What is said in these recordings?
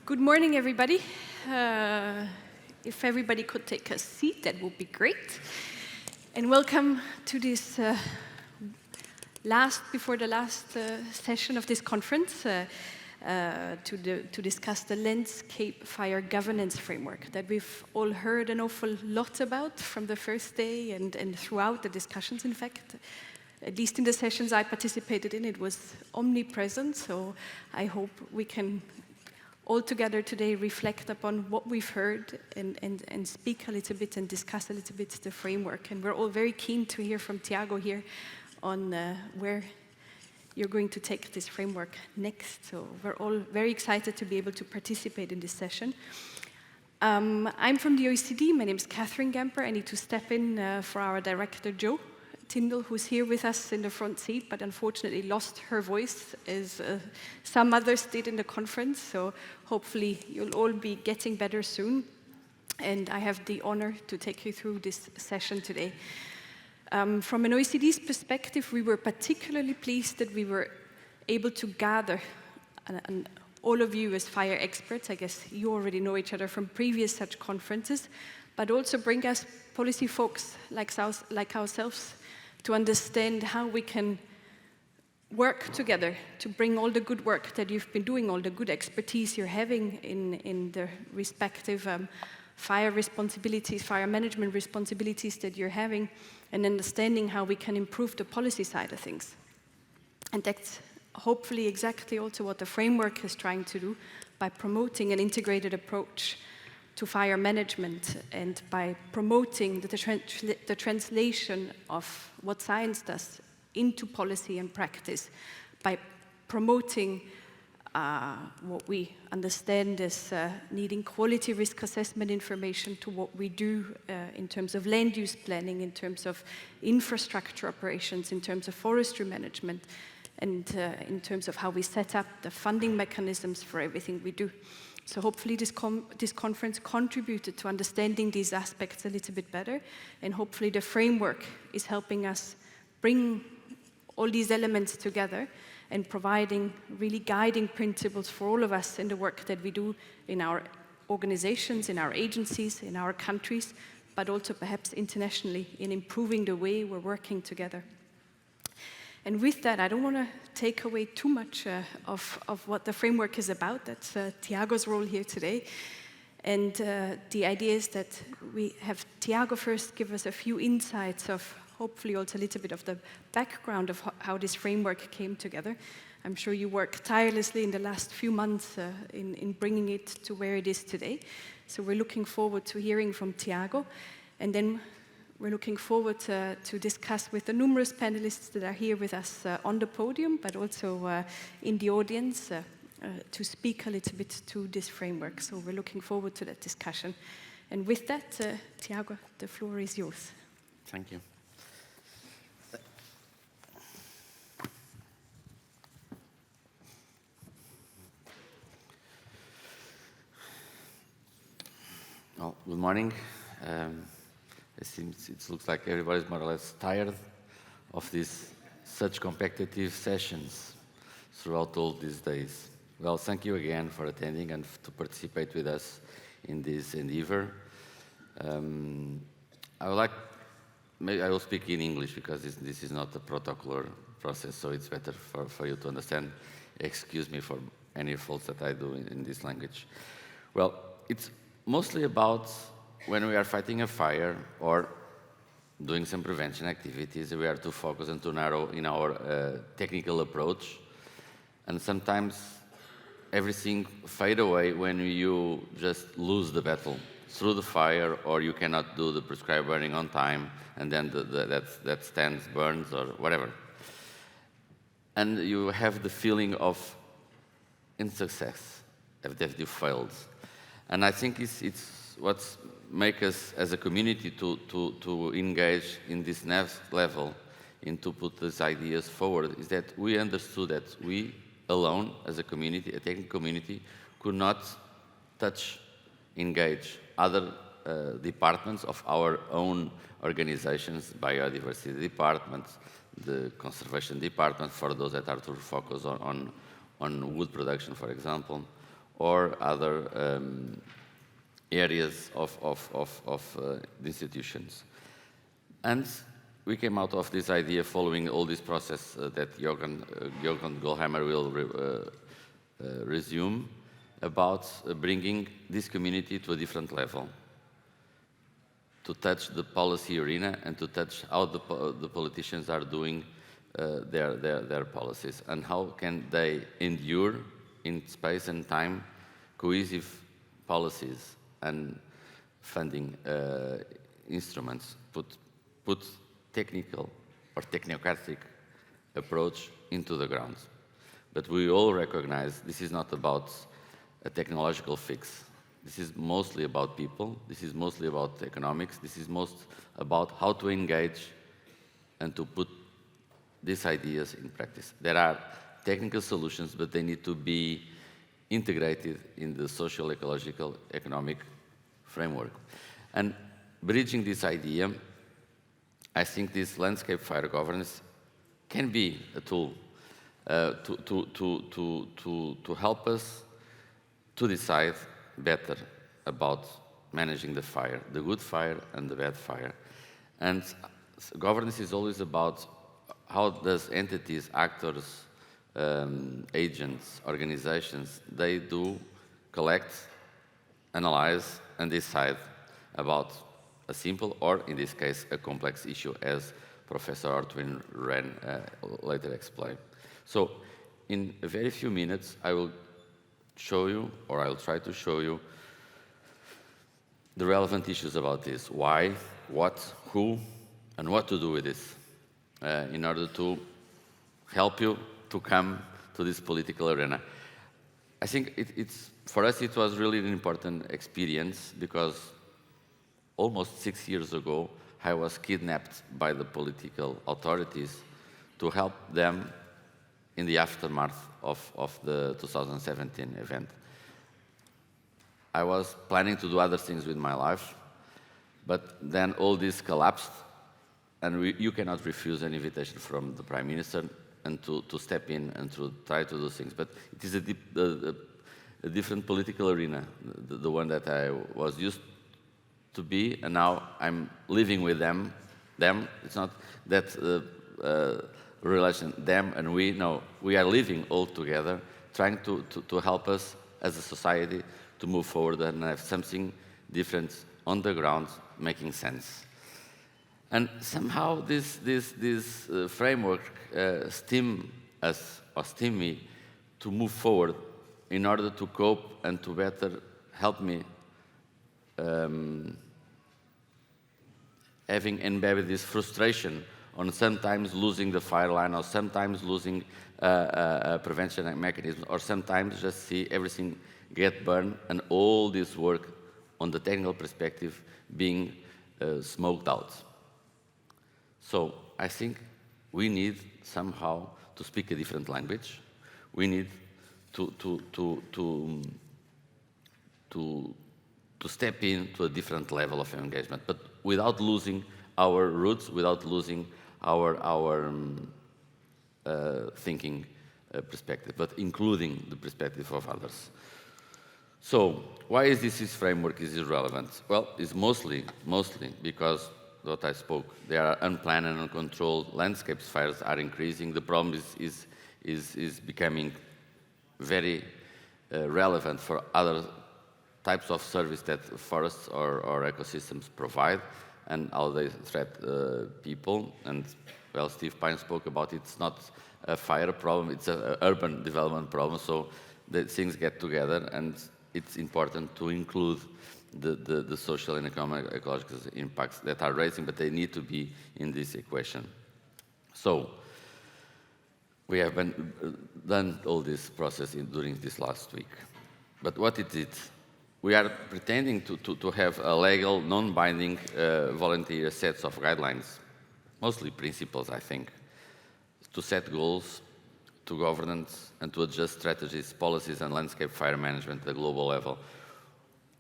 Good morning, everybody. If everybody could take a seat, that would be great. And welcome to this before the last session of this conference to discuss the landscape fire governance framework that we've all heard an awful lot about from the first day and throughout the discussions, in fact. At least in the sessions I participated in, it was omnipresent, so I hope we can all together today reflect upon what we've heard and speak a little bit and discuss a little bit the framework. And we're all very keen to hear from Tiago here on where you're going to take this framework next. So we're all very excited to be able to participate in this session. I'm from the OECD. My name is Catherine Gamper. I need to step in for our director, Joe Tyndall, who's here with us in the front seat, but unfortunately lost her voice as some others did in the conference. So hopefully you'll all be getting better soon. And I have the honor to take you through this session today. From an OECD's perspective, we were particularly pleased that we were able to gather, and all of you as fire experts, I guess you already know each other from previous such conferences, but also bring us policy folks like ourselves to understand how we can work together to bring all the good work that you've been doing, all the good expertise you're having in the respective fire responsibilities, fire management responsibilities that you're having, and understanding how we can improve the policy side of things. And that's hopefully exactly also what the framework is trying to do by promoting an integrated approach to fire management and by promoting the translation of what science does into policy and practice, by promoting what we understand as needing quality risk assessment information to what we do in terms of land use planning, in terms of infrastructure operations, in terms of forestry management, and in terms of how we set up the funding mechanisms for everything we do. So hopefully this conference contributed to understanding these aspects a little bit better, and hopefully the framework is helping us bring all these elements together and providing really guiding principles for all of us in the work that we do in our organizations, in our agencies, in our countries, but also perhaps internationally in improving the way we're working together. And with that, I don't want to take away too much of what the framework is about. That's Tiago's role here today. And the idea is that we have Tiago first give us a few insights of hopefully also a little bit of the background of how this framework came together. I'm sure you worked tirelessly in the last few months in bringing it to where it is today. So we're looking forward to hearing from Tiago. And then we're looking forward to discuss with the numerous panelists that are here with us on the podium, but also in the audience to speak a little bit to this framework. So we're looking forward to that discussion. And with that, Tiago, the floor is yours. Thank you. Well, good morning. It looks like everybody's more or less tired of these such competitive sessions throughout all these days. Well, thank you again for attending and to participate with us in this endeavor. Maybe I will speak in English because this is not a protocolar process, so it's better for you to understand. Excuse me for any faults that I do in this language. Well, it's mostly about when we are fighting a fire or doing some prevention activities, we are too focused and too narrow in our technical approach. And sometimes everything fades away when you just lose the battle through the fire, or you cannot do the prescribed burning on time, and then that stand burns or whatever. And you have the feeling of insuccess, that you failed. And I think it's what's make us as a community to engage in this next level and to put these ideas forward is that we understood that we alone as a community, a technical community, could not engage other departments of our own organizations, biodiversity departments, the conservation department for those that are to focus on wood production, for example, or other areas of the institutions. And we came out of this idea following all this process that Jürgen Goldhammer will resume about bringing this community to a different level, to touch the policy arena and to touch how the politicians are doing their policies and how can they endure in space and time cohesive policies and funding instruments, put technical or technocratic approach into the ground. But we all recognize this is not about a technological fix. This is mostly about people. This is mostly about economics. This is most about how to engage and to put these ideas in practice. There are technical solutions, but they need to be integrated in the social, ecological, economic framework. And bridging this idea, I think this landscape fire governance can be a tool to help us to decide better about managing the fire, the good fire and the bad fire. And governance is always about how does entities, actors, agents, organizations, they do collect, analyze, and decide about a simple, or in this case, a complex issue, as Professor Ortwin Wren later explained. So, in a very few minutes, I will show you, or I'll try to show you, the relevant issues about this. Why, what, who, and what to do with this, in order to help you to come to this political arena. I think for us it was really an important experience because almost 6 years ago I was kidnapped by the political authorities to help them in the aftermath of the 2017 event. I was planning to do other things with my life, but then all this collapsed, and you cannot refuse an invitation from the Prime Minister and to step in and to try to do things. But it is a different political arena, the one that I was used to be, and now I'm living with them. It's not that relation, them and we. No, we are living all together, trying to help us as a society to move forward and have something different on the ground, making sense. And somehow this framework stimulates us, or stimulates me, to move forward in order to cope and to better help me having embedded this frustration on sometimes losing the fire line, or sometimes losing a prevention mechanism, or sometimes just see everything get burned and all this work on the technical perspective being smoked out. So I think we need somehow to speak a different language. We need to step into a different level of engagement, but without losing our roots, without losing our thinking perspective, but including the perspective of others. So why is this framework is irrelevant? Well, it's mostly because what I spoke. There are unplanned and uncontrolled landscapes fires are increasing. The problem is becoming very relevant for other types of service that forests or ecosystems provide and how they threat people. And well, Steve Pine spoke about it. It's not a fire problem, it's an urban development problem. So the things get together, and it's important to include the social and economic ecological impacts that are rising, but they need to be in this equation. So we have done all this process during this last week. But what is it? We are pretending to have a legal, non-binding volunteer sets of guidelines, mostly principles, I think, to set goals, to governance, and to adjust strategies, policies, and landscape fire management at a global level.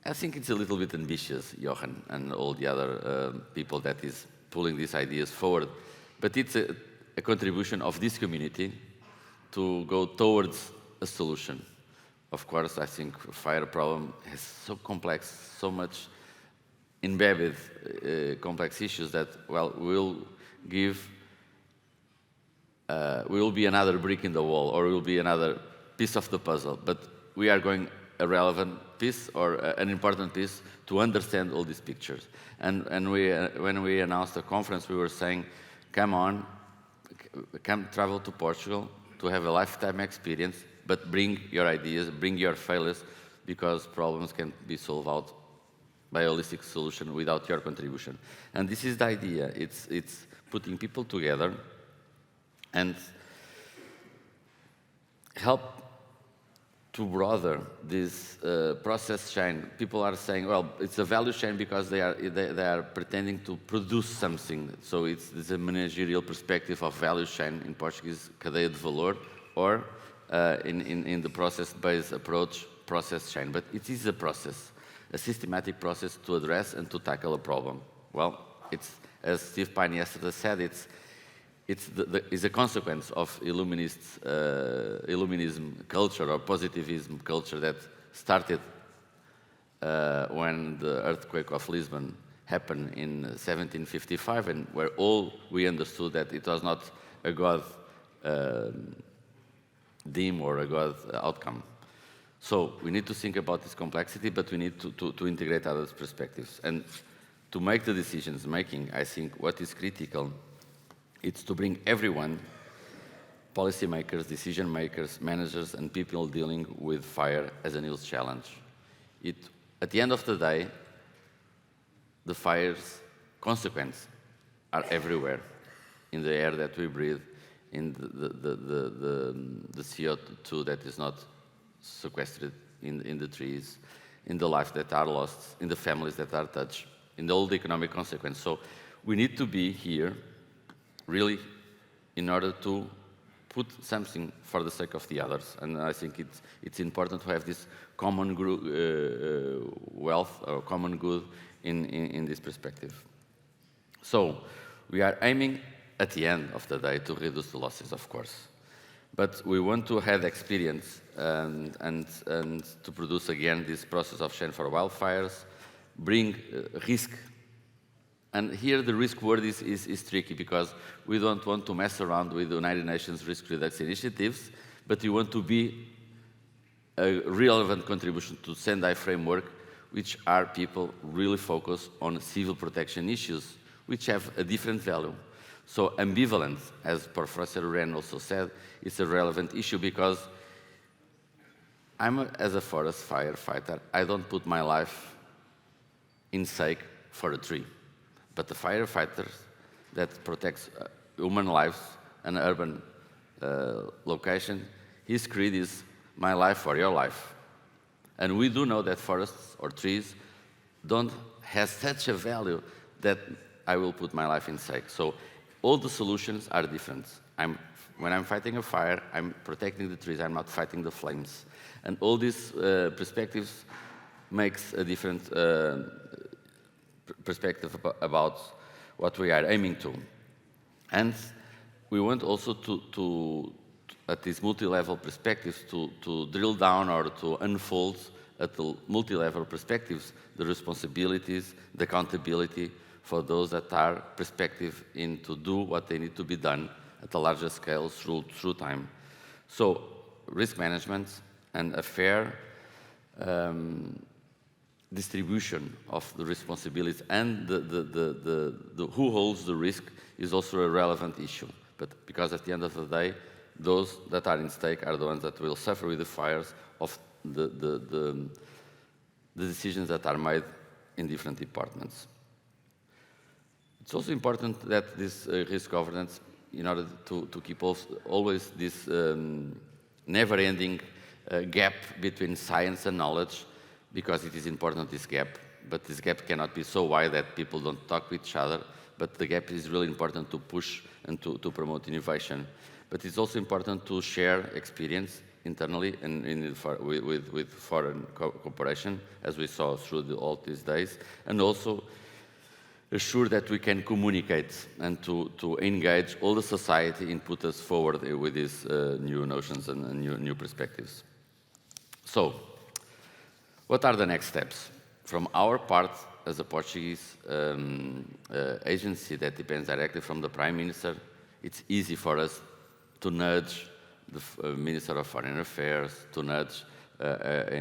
I think it's a little bit ambitious, Johan, and all the other people that is pulling these ideas forward. But it's a contribution of this community to go towards a solution. of course, I think fire problem is so complex, so much embedded complex issues that, well, will be another brick in the wall, or will be another piece of the puzzle. But we are going a relevant piece, or an important piece, to understand all these pictures. And when we announced the conference, we were saying, come on, come travel to Portugal to have a lifetime experience, but bring your ideas, bring your failures, because problems can be solved out by a holistic solution without your contribution. And this is the idea. It's putting people together and help to broaden this process chain. People are saying, well, it's a value chain because they are pretending to produce something. So it's a managerial perspective of value chain, in Portuguese, cadeia de valor, or in the process-based approach, process chain. But it is a process, a systematic process to address and to tackle a problem. Well, it's, as Steve Pine yesterday said, it's a consequence of Illuminism culture or positivism culture that started when the earthquake of Lisbon happened in 1755, and where all we understood that it was not a God theme or a God outcome. So we need to think about this complexity, but we need to integrate other perspectives. And to make the decisions making, I think what is critical, it's to bring everyone, policymakers, decision makers, managers, and people dealing with fire as a new challenge. At the end of the day, the fire's consequences are everywhere, in the air that we breathe, in the CO2 that is not sequestered in the trees, in the lives that are lost, in the families that are touched, in all the economic consequences. So we need to be here really in order to put something for the sake of the others. And I think it's important to have this common wealth or common good in this perspective. So we are aiming at the end of the day to reduce the losses, of course. But we want to have experience and to produce again this process of chain for wildfires, bring risk. And here the risk word is tricky, because we don't want to mess around with the United Nations risk reduction initiatives, but we want to be a relevant contribution to Sendai framework, which are people really focused on civil protection issues, which have a different value. So ambivalence, as Professor Ren also said, is a relevant issue, because as a forest firefighter, I don't put my life in stake for a tree. But the firefighter that protects human lives and urban location, his creed is my life for your life. And we do know that forests or trees don't have such a value that I will put my life in stake. So all the solutions are different. When I'm fighting a fire, I'm protecting the trees, I'm not fighting the flames. And all these perspectives makes a different perspective about what we are aiming to. And we want also to at these multi-level perspectives, to drill down or to unfold at the multi-level perspectives the responsibilities, the accountability for those that are perspective in to do what they need to be done at a larger scale through time. So risk management and a fair distribution of the responsibilities and the who holds the risk is also a relevant issue. But because at the end of the day, those that are in stake are the ones that will suffer with the fires of the decisions that are made in different departments. It's also important that this risk governance, in order to keep always this never-ending gap between science and knowledge, because it is important, this gap, but this gap cannot be so wide that people don't talk with each other, but the gap is really important to push and to promote innovation. But it's also important to share experience internally and with foreign cooperation, as we saw through all these days, and also assure that we can communicate and to engage all the society and put us forward with these new notions and new perspectives. So, what are the next steps? From our part, as a Portuguese agency that depends directly from the Prime Minister, it's easy for us to nudge the Minister of Foreign Affairs, to nudge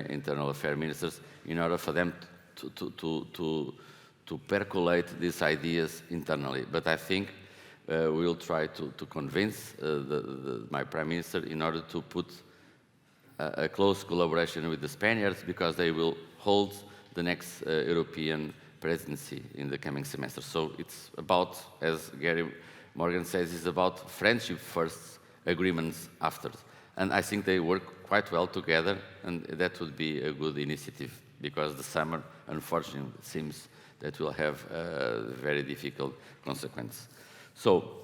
Internal Affairs ministers, in order for them to percolate these ideas internally. But I think we'll try to convince my Prime Minister in order to put a close collaboration with the Spaniards, because they will hold the next European presidency in the coming semester. So it's about, as Gary Morgan says, it's about friendship first, agreements after. And I think they work quite well together, and that would be a good initiative, because the summer, unfortunately, seems that will have a very difficult consequence. So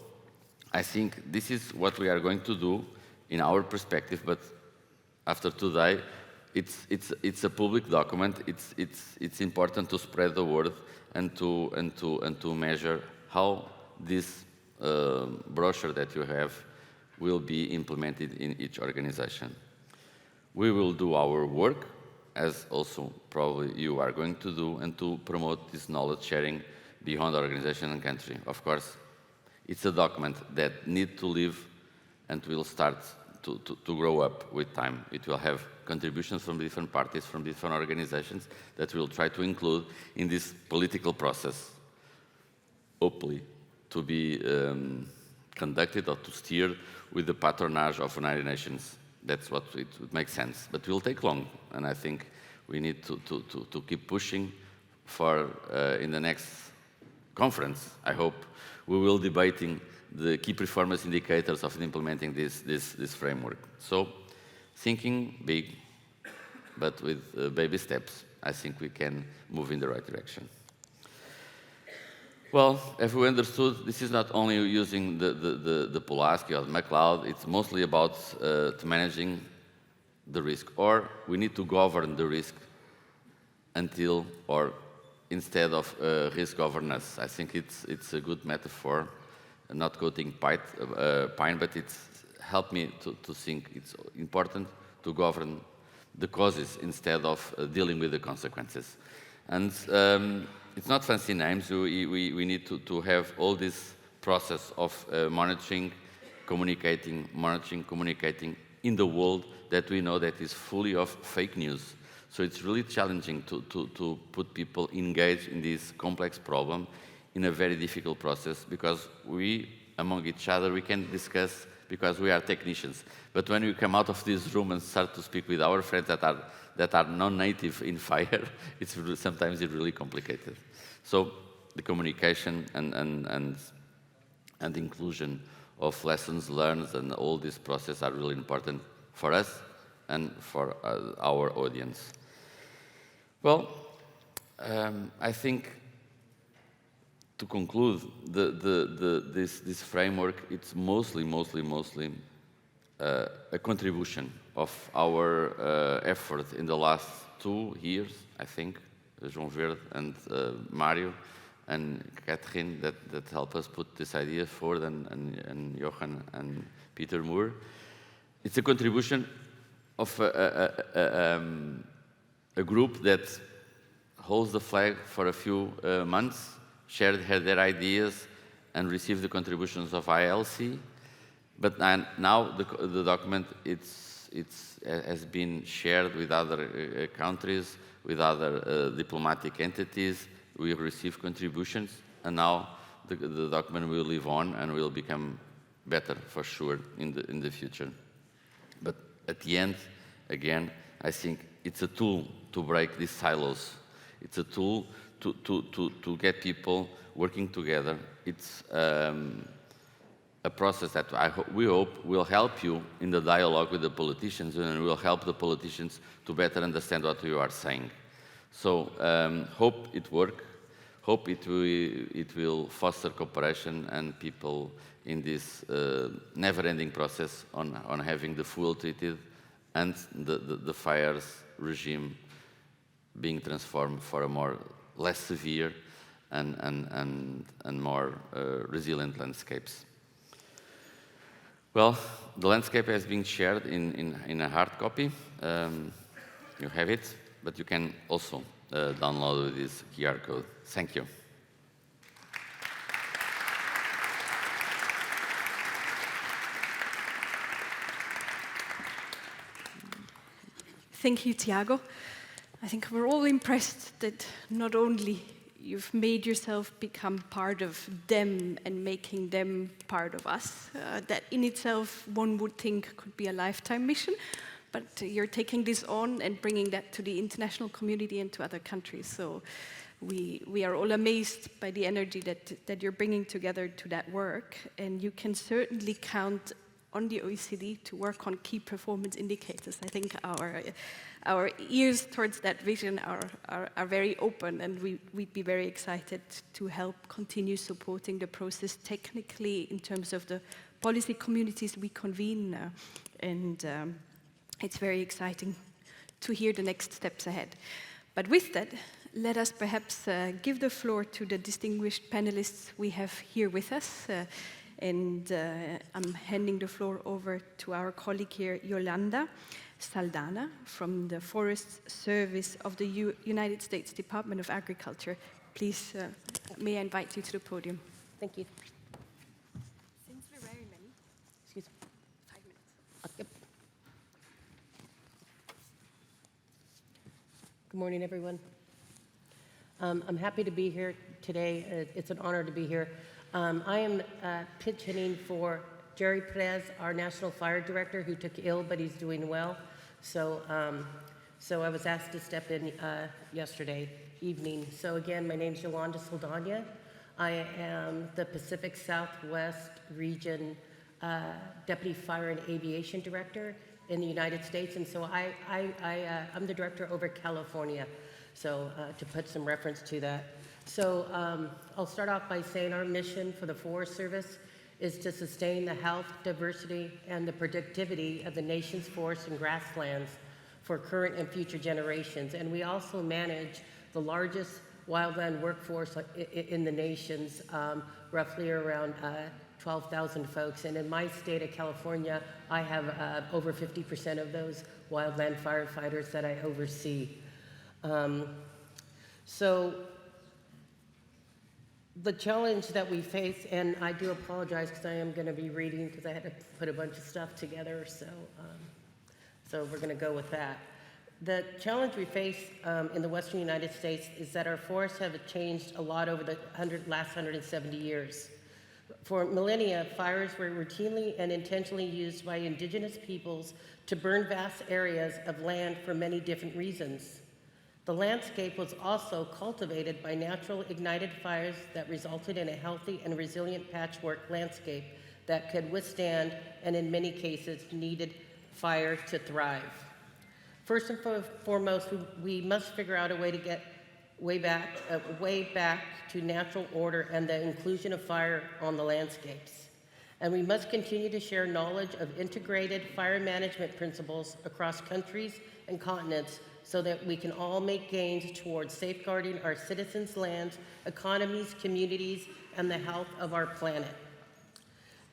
I think this is what we are going to do in our perspective, but after today, it's a public document. It's important to spread the word and to measure how this brochure that you have will be implemented in each organization. We will do our work, as also probably you are going to do, and to promote this knowledge sharing beyond the organization and country. Of course, it's a document that needs to live and will start to grow up with time. It will have contributions from different parties, from different organizations, that we'll try to include in this political process, hopefully to be conducted or to steer with the patronage of United Nations. That's what it would make sense. But it will take long, and I think we need to keep pushing for, in the next conference, I hope, we will debating the key performance indicators of implementing this framework. So, thinking big, but with baby steps, I think we can move in the right direction. Well, as we understood, this is not only using the Pulaski or the MacLeod, it's mostly about managing the risk. Or we need to govern the risk until, or instead of risk governance. I think it's a good metaphor, not quoting Pine, but it's helped me to think it's important to govern the causes instead of dealing with the consequences. And it's not fancy names. We need to have all this process of monitoring, communicating in the world that we know that is fully of fake news. So it's really challenging to put people engaged in this complex problem in a very difficult process, because we, among each other, we can discuss because we are technicians. But when we come out of this room and start to speak with our friends that are non-native in fire, sometimes it's really complicated. So the communication and inclusion of lessons learned and all this process are really important for us and for our audience. Well, I think to conclude, this framework, it's mostly a contribution of our effort in the last 2 years, I think, João Verde and Mario and Catherine that helped us put this idea forward, and Johan and Peter Moore. It's a contribution of a group that holds the flag for a few months, shared their ideas, and received the contributions of ILC. But now the document has been shared with other countries, with other diplomatic entities. We receive contributions, and now the document will live on and will become better for sure in the future. But at the end, again, I think it's a tool to break these silos. It's a tool to get people working together. It's a process that we hope will help you in the dialogue with the politicians, and will help the politicians to better understand what you are saying. So hope it works. Hope it will foster cooperation and people in this never-ending process on having the fuel treated and the fires regime being transformed for a less severe and more resilient landscapes. Well, the landscape has been shared in a hard copy. You have it, but you can also download this QR code. Thank you. Thank you, Tiago. I think we're all impressed that not only you've made yourself become part of them and making them part of us, that in itself one would think could be a lifetime mission, but you're taking this on and bringing that to the international community and to other countries. So we are all amazed by the energy that you're bringing together to that work, and you can certainly count on the OECD to work on key performance indicators. I think our ears towards that vision are very open, and we'd be very excited to help continue supporting the process technically in terms of the policy communities we convene. It's very exciting to hear the next steps ahead. But with that, let us perhaps give the floor to the distinguished panelists we have here with us. I'm handing the floor over to our colleague here, Yolanda Saldana, from the Forest Service of the United States Department of Agriculture. Please, may I invite you to the podium? Thank you. Since we're very many, Excuse me. 5 minutes. Yep. Good morning, everyone. I'm happy to be here today. It's an honor to be here. I am pitch hitting for Jerry Perez, our National Fire Director, who took ill, but he's doing well. So I was asked to step in yesterday evening. So again, my name is Yolanda Saldana. I am the Pacific Southwest Region Deputy Fire and Aviation Director in the United States. And so I'm the director over California, so to put some reference to that. So I'll start off by saying our mission for the Forest Service is to sustain the health, diversity, and the productivity of the nation's forests and grasslands for current and future generations. And we also manage the largest wildland workforce in the nation's, roughly around 12,000 folks. And in my state of California, I have over 50% of those wildland firefighters that I oversee. So the challenge that we face, and I do apologize because I am going to be reading because I had to put a bunch of stuff together, so we're going to go with that. The challenge we face in the Western United States is that our forests have changed a lot over the last 170 years. For millennia, fires were routinely and intentionally used by indigenous peoples to burn vast areas of land for many different reasons. The landscape was also cultivated by natural ignited fires that resulted in a healthy and resilient patchwork landscape that could withstand, and in many cases, needed fire to thrive. First and foremost, we must figure out a way to get way back to natural order and the inclusion of fire on the landscapes. And we must continue to share knowledge of integrated fire management principles across countries and continents so that we can all make gains towards safeguarding our citizens' lands, economies, communities, and the health of our planet.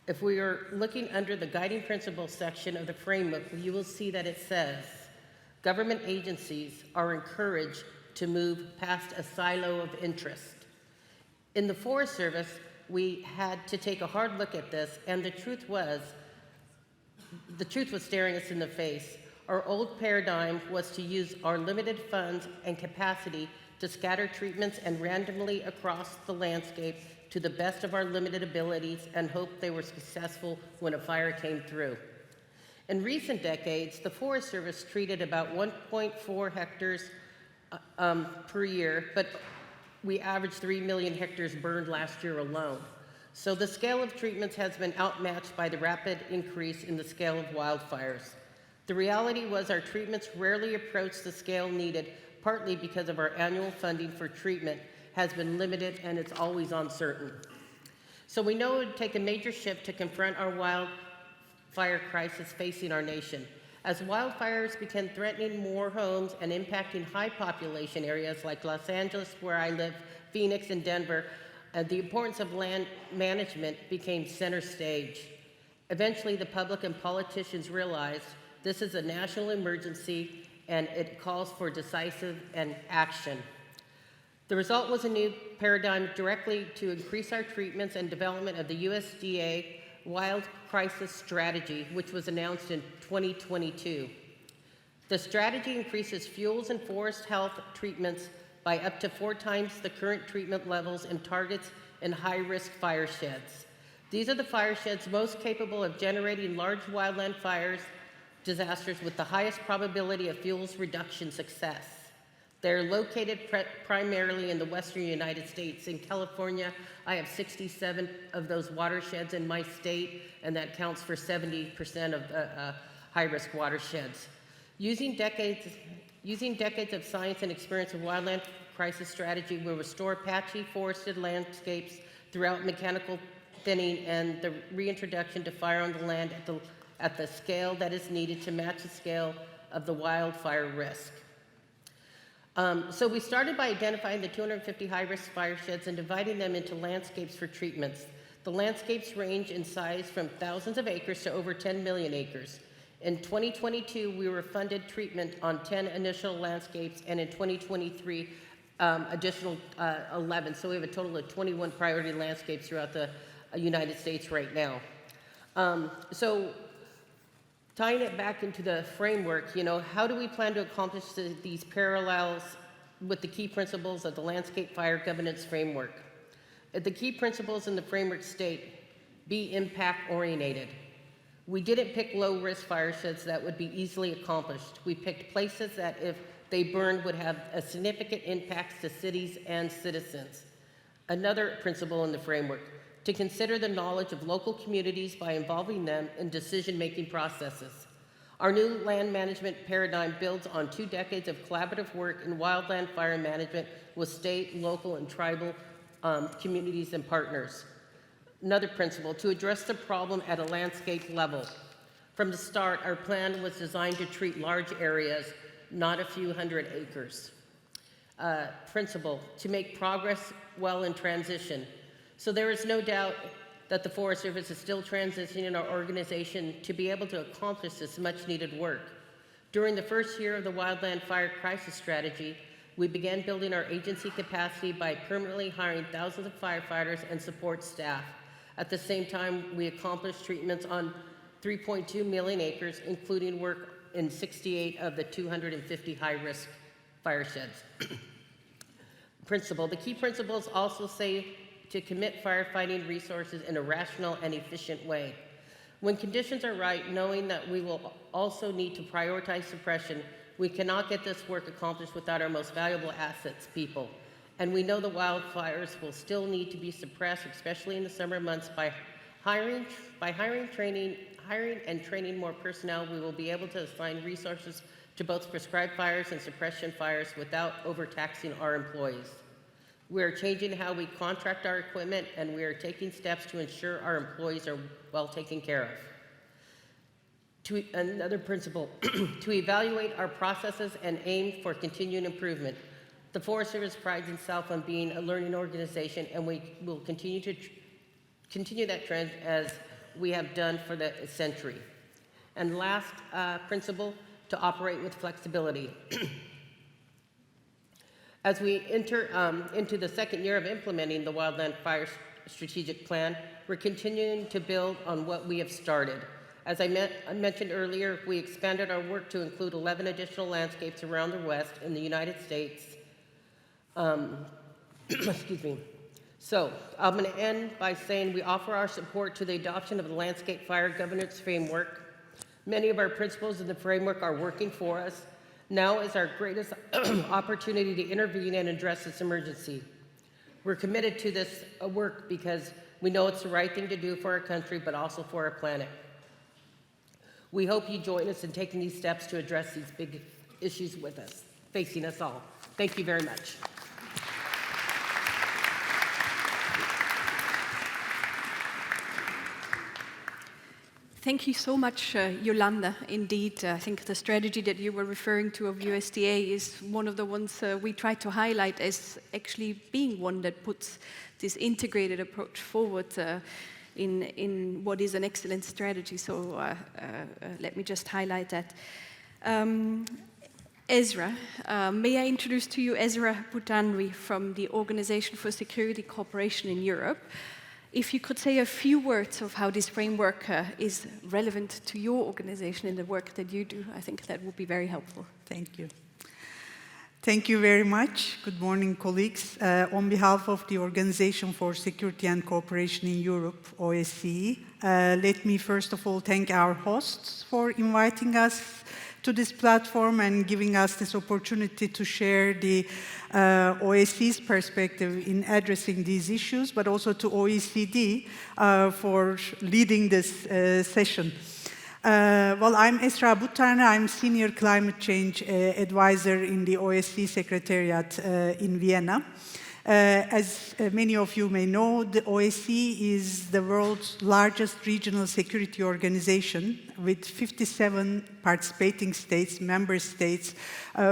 If we are looking under the guiding principles section of the framework, you will see that it says, government agencies are encouraged to move past a silo of interest. In the Forest Service, we had to take a hard look at this, and the truth was staring us in the face. Our old paradigm was to use our limited funds and capacity to scatter treatments and randomly across the landscape to the best of our limited abilities and hope they were successful when a fire came through. In recent decades, the Forest Service treated about 1.4 hectares per year, but we averaged 3 million hectares burned last year alone. So the scale of treatments has been outmatched by the rapid increase in the scale of wildfires. The reality was our treatments rarely approached the scale needed, partly because of our annual funding for treatment has been limited and it's always uncertain. So we know it would take a major shift to confront our wildfire crisis facing our nation. As wildfires began threatening more homes and impacting high population areas like Los Angeles, where I live, Phoenix, and Denver, the importance of land management became center stage. Eventually, the public and politicians realized this is a national emergency and it calls for decisive and action. The result was a new paradigm directly to increase our treatments and development of the USDA Wild Crisis Strategy, which was announced in 2022. The strategy increases fuels and forest health treatments by up to 4 times the current treatment levels and targets in high-risk fire sheds. These are the fire sheds most capable of generating large wildland fires disasters with the highest probability of fuels reduction success. They're located primarily in the western United States. In California, I have 67 of those watersheds in my state, and that counts for 70% of high-risk watersheds. Using decades of science and experience of wildland crisis strategy will restore patchy forested landscapes throughout mechanical thinning and the reintroduction to fire on the land at the scale that is needed to match the scale of the wildfire risk. So we started by identifying the 250 high-risk fire sheds and dividing them into landscapes for treatments. The landscapes range in size from thousands of acres to over 10 million acres. In 2022, we were funded treatment on 10 initial landscapes, and in 2023, additional 11. So we have a total of 21 priority landscapes throughout the United States right now. So tying it back into the framework, how do we plan to accomplish these parallels with the key principles of the landscape fire governance framework? The key principles in the framework state, be impact oriented. We didn't pick low-risk fire sheds that would be easily accomplished. We picked places that, if they burned, would have a significant impact to cities and citizens. Another principle in the framework, to consider the knowledge of local communities by involving them in decision-making processes. Our new land management paradigm builds on 2 decades of collaborative work in wildland fire management with state, local, and tribal communities and partners. Another principle, to address the problem at a landscape level. From the start, our plan was designed to treat large areas, not a few hundred acres. Principle, to make progress well in transition. So there is no doubt that the Forest Service is still transitioning our organization to be able to accomplish this much needed work. During the first year of the Wildland Fire Crisis Strategy, we began building our agency capacity by permanently hiring thousands of firefighters and support staff. At the same time, we accomplished treatments on 3.2 million acres, including work in 68 of the 250 high-risk fire sheds. Principle, the key principles also say to commit firefighting resources in a rational and efficient way. When conditions are right, knowing that we will also need to prioritize suppression, we cannot get this work accomplished without our most valuable assets, people. And we know the wildfires will still need to be suppressed, especially in the summer months. By hiring and training more personnel, we will be able to assign resources to both prescribed fires and suppression fires without overtaxing our employees. We are changing how we contract our equipment, and we are taking steps to ensure our employees are well taken care of. Another principle, to evaluate our processes and aim for continued improvement. The Forest Service prides itself on being a learning organization, and we will continue that trend as we have done for the century. And last principle, to operate with flexibility. As we enter into the second year of implementing the Wildland Fire Strategic Plan, we're continuing to build on what we have started. As I mentioned earlier, we expanded our work to include 11 additional landscapes around the West in the United States. Excuse me. So I'm going to end by saying we offer our support to the adoption of the Landscape Fire Governance Framework. Many of our principles in the framework are working for us. Now is our greatest opportunity to intervene and address this emergency. We're committed to this work because we know it's the right thing to do for our country, but also for our planet. We hope you join us in taking these steps to address these big issues with us, facing us all. Thank you very much. Thank you so much, Yolanda. Indeed, I think the strategy that you were referring to of USDA is one of the ones we try to highlight as actually being one that puts this integrated approach forward in what is an excellent strategy. So let me just highlight that. Ezra. May I introduce to you Ezra Bhutanwi from the Organization for Security Cooperation in Europe. If you could say a few words of how this framework is relevant to your organization and the work that you do, I think that would be very helpful. Thank you. Thank you very much. Good morning, colleagues. On behalf of the Organization for Security and Cooperation in Europe, OSCE, let me first of all thank our hosts for inviting us to this platform and giving us this opportunity to share the OSCE's perspective in addressing these issues, but also to OECD for leading this session. Well, I'm Esra Buttarna. I'm Senior Climate Change Advisor in the OSCE Secretariat in Vienna. As many of you may know, the OSCE is the world's largest regional security organization with 57 participating states, member states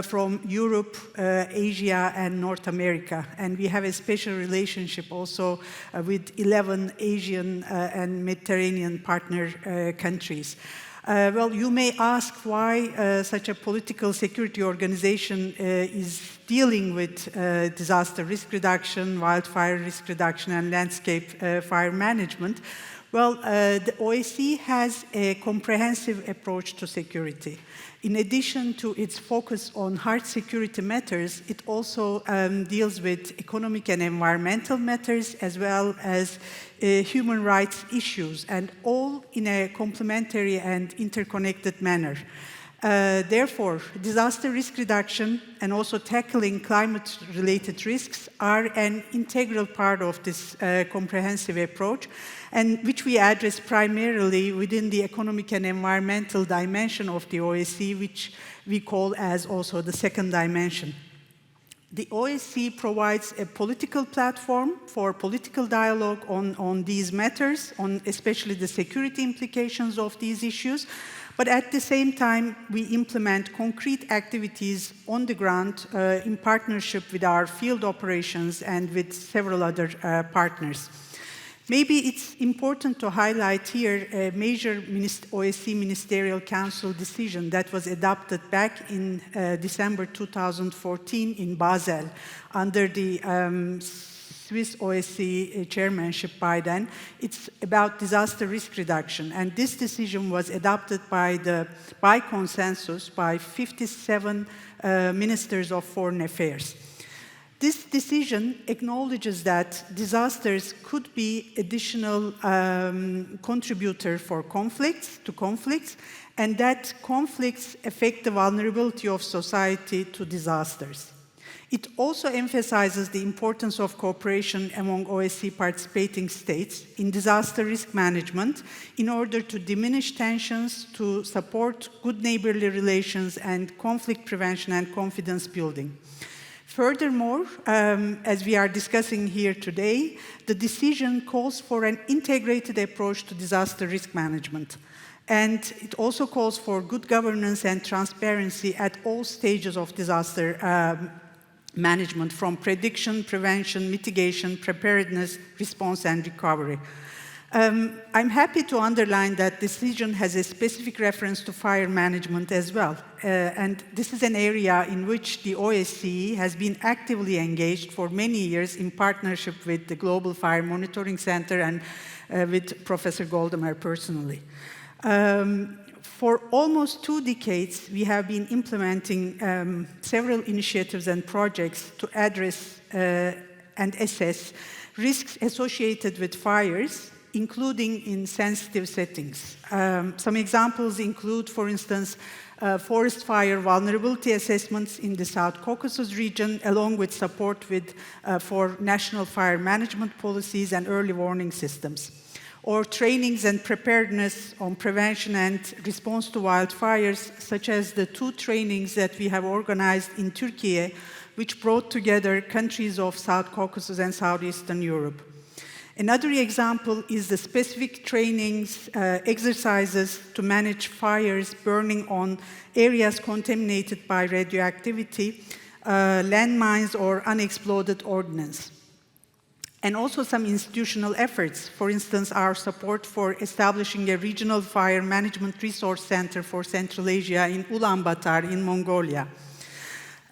from Europe, Asia, and North America. And we have a special relationship also with 11 Asian and Mediterranean partner countries. Well, you may ask why such a political security organization is dealing with disaster risk reduction, wildfire risk reduction, and landscape fire management. Well, the OSCE has a comprehensive approach to security. In addition to its focus on hard security matters, it also deals with economic and environmental matters as well as human rights issues, and all in a complementary and interconnected manner. Therefore, disaster risk reduction and also tackling climate-related risks are an integral part of this comprehensive approach, and which we address primarily within the economic and environmental dimension of the OSCE, which we call as also the second dimension. The OSCE provides a political platform for political dialogue on these matters, on especially the security implications of these issues. But at the same time, we implement concrete activities on the ground in partnership with our field operations and with several other partners. Maybe it's important to highlight here a major OSCE Ministerial Council decision that was adopted back in December 2014 in Basel under the Swiss OSCE chairmanship by then. It's about disaster risk reduction, and this decision was adopted by consensus by 57 ministers of foreign affairs. This decision acknowledges that disasters could be additional contributor for conflicts, and that conflicts affect the vulnerability of society to disasters. It also emphasizes the importance of cooperation among OSCE participating states in disaster risk management in order to diminish tensions, to support good neighborly relations and conflict prevention and confidence building. Furthermore, as we are discussing here today, the decision calls for an integrated approach to disaster risk management. And it also calls for good governance and transparency at all stages of disaster management, from prediction, prevention, mitigation, preparedness, response, and recovery. I'm happy to underline that decision has a specific reference to fire management as well. And this is an area in which the OSCE has been actively engaged for many years in partnership with the Global Fire Monitoring Center and with Professor Goldemer personally. For almost 2 decades, we have been implementing several initiatives and projects to address and assess risks associated with fires, including in sensitive settings. Some examples include, for instance, forest fire vulnerability assessments in the South Caucasus region, along with support for national fire management policies and early warning systems, or trainings and preparedness on prevention and response to wildfires, such as the 2 trainings that we have organized in Turkey, which brought together countries of South Caucasus and Southeastern Europe. Another example is the specific trainings, exercises to manage fires burning on areas contaminated by radioactivity, landmines, or unexploded ordnance. And also some institutional efforts, for instance, our support for establishing a regional fire management resource center for Central Asia in Ulaanbaatar in Mongolia.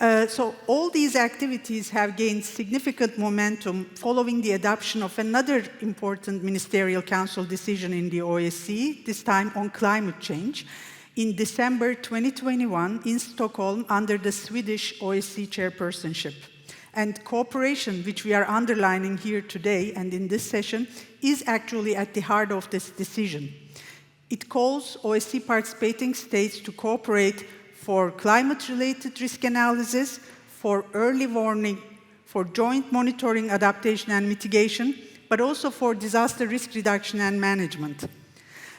So all these activities have gained significant momentum following the adoption of another important Ministerial Council decision in the OSCE, this time on climate change, in December 2021 in Stockholm under the Swedish OSCE chairpersonship. And cooperation, which we are underlining here today and in this session, is actually at the heart of this decision. It calls OSCE participating states to cooperate for climate-related risk analysis, for early warning, for joint monitoring, adaptation and mitigation, but also for disaster risk reduction and management.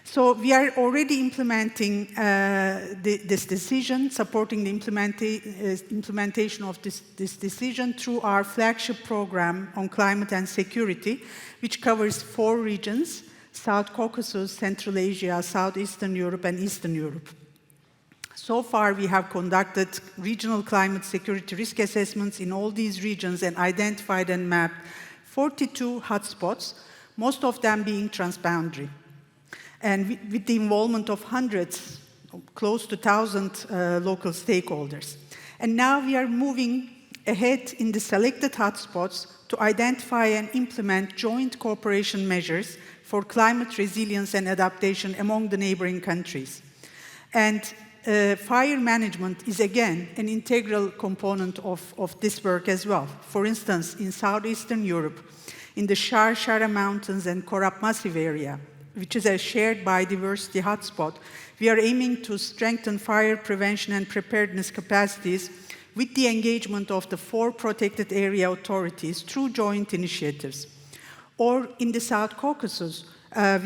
So we are already implementing this decision, supporting the implementation of this decision through our flagship program on climate and security, which covers 4 regions: South Caucasus, Central Asia, Southeastern Europe, and Eastern Europe. So far, we have conducted regional climate security risk assessments in all these regions and identified and mapped 42 hotspots, most of them being transboundary. And with the involvement of hundreds, close to 1,000 local stakeholders. And now we are moving ahead in the selected hotspots to identify and implement joint cooperation measures for climate resilience and adaptation among the neighboring countries. And fire management is again an integral component of this work as well. For instance, in southeastern Europe, in the Shara Mountains and Korab Massif area, which is a shared biodiversity hotspot, we are aiming to strengthen fire prevention and preparedness capacities with the engagement of the 4 protected area authorities through joint initiatives. Or in the South Caucasus,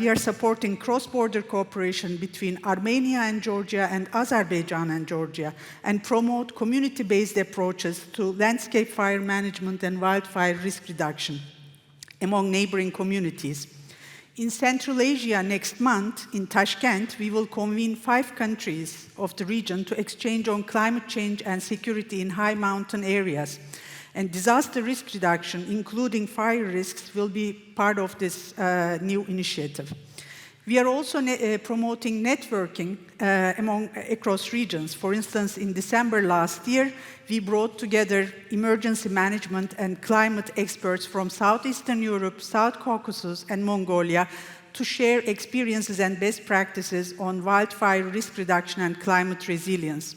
we are supporting cross-border cooperation between Armenia and Georgia and Azerbaijan and Georgia, and promote community-based approaches to landscape fire management and wildfire risk reduction among neighboring communities. In Central Asia next month, in Tashkent, we will convene 5 countries of the region to exchange on climate change and security in high mountain areas. And disaster risk reduction, including fire risks, will be part of this new initiative. We are also promoting networking across regions. For instance, in December last year, we brought together emergency management and climate experts from Southeastern Europe, South Caucasus, and Mongolia to share experiences and best practices on wildfire risk reduction and climate resilience.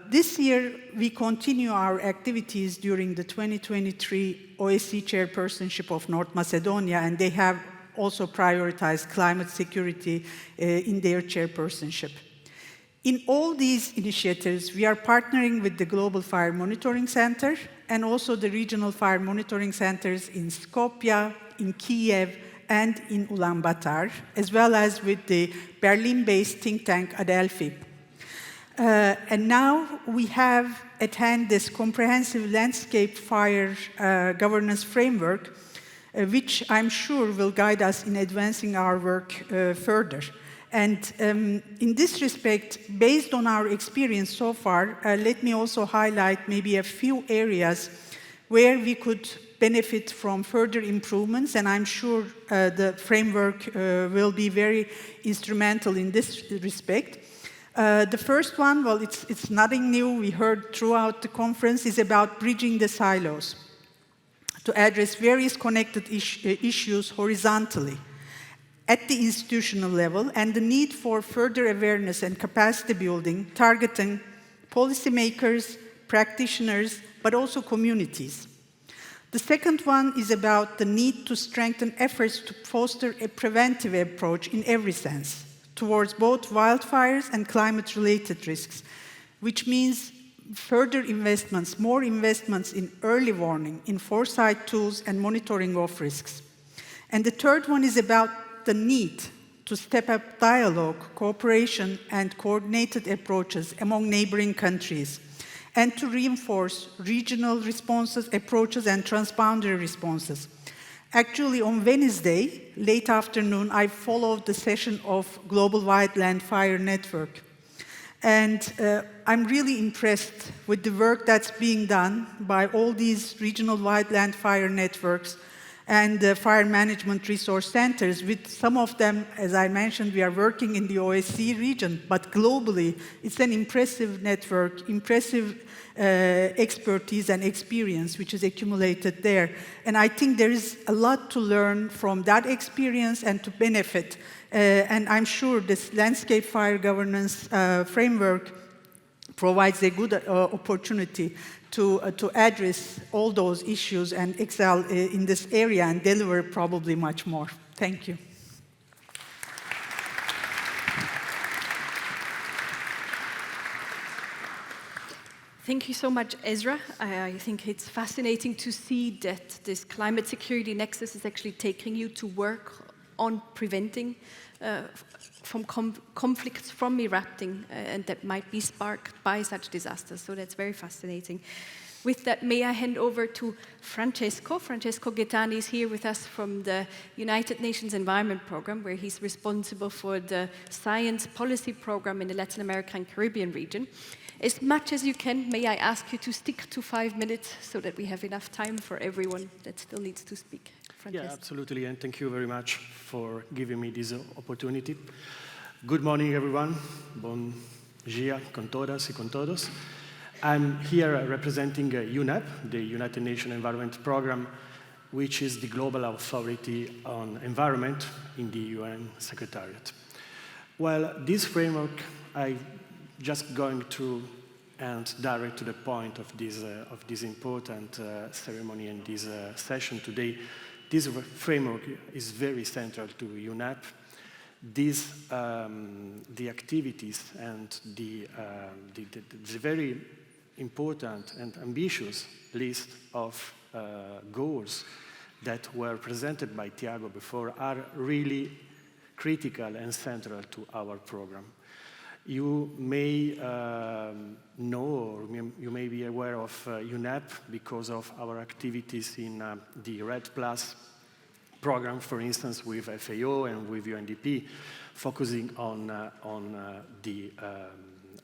This year, we continue our activities during the 2023 OSCE chairpersonship of North Macedonia, and they have also prioritized climate security in their chairpersonship. In all these initiatives, we are partnering with the Global Fire Monitoring Center and also the regional fire monitoring centers in Skopje, in Kiev, and in Ulaanbaatar, as well as with the Berlin-based think tank Adelphi. And now we have at hand this comprehensive landscape fire governance framework, which I'm sure will guide us in advancing our work further. And in this respect, based on our experience so far, let me also highlight maybe a few areas where we could benefit from further improvements, and I'm sure the framework will be very instrumental in this respect. The first one, well, it's nothing new, we heard throughout the conference, is about bridging the silos to address various connected issues horizontally at the institutional level, and the need for further awareness and capacity building, targeting policymakers, practitioners, but also communities. The second one is about the need to strengthen efforts to foster a preventive approach in every sense towards both wildfires and climate-related risks, which means further investments, more investments in early warning, in foresight tools and monitoring of risks. And the third one is about the need to step up dialogue, cooperation, and coordinated approaches among neighboring countries, and to reinforce regional responses, approaches, and transboundary responses. Actually, on Wednesday, late afternoon, I followed the session of Global Wildland Fire Network. And I'm really impressed with the work that's being done by all these regional wildland fire networks and fire management resource centers. With some of them, as I mentioned, we are working in the OSCE region, but globally, it's an impressive network, impressive expertise and experience which is accumulated there. And I think there is a lot to learn from that experience and to benefit. And I'm sure this landscape fire governance framework provides a good opportunity to address all those issues and excel in this area and deliver probably much more. Thank you. Thank you so much, Ezra. I think it's fascinating to see that this climate security nexus is actually taking you to work on preventing from conflicts from erupting and that might be sparked by such disasters. So that's very fascinating. With that, may I hand over to Francesco. Francesco Gaetani is here with us from the United Nations Environment Programme, where he's responsible for the science policy program in the Latin America and Caribbean region. As much as you can, may I ask you to stick to 5 minutes so that we have enough time for everyone that still needs to speak. Yeah, absolutely, and thank you very much for giving me this opportunity. Good morning, everyone. Bon dia con todas y con todos. I'm here representing UNEP, the United Nations Environment Programme, which is the global authority on environment in the UN Secretariat. Well, this framework, I'm just going through and direct to the point of this important ceremony and this session today. This framework is very central to UNEP. The activities and the very important and ambitious list of goals that were presented by Tiago before are really critical and central to our program. You may know, or you may be aware of UNEP because of our activities in the RED Plus program, for instance, with FAO and with UNDP, focusing on the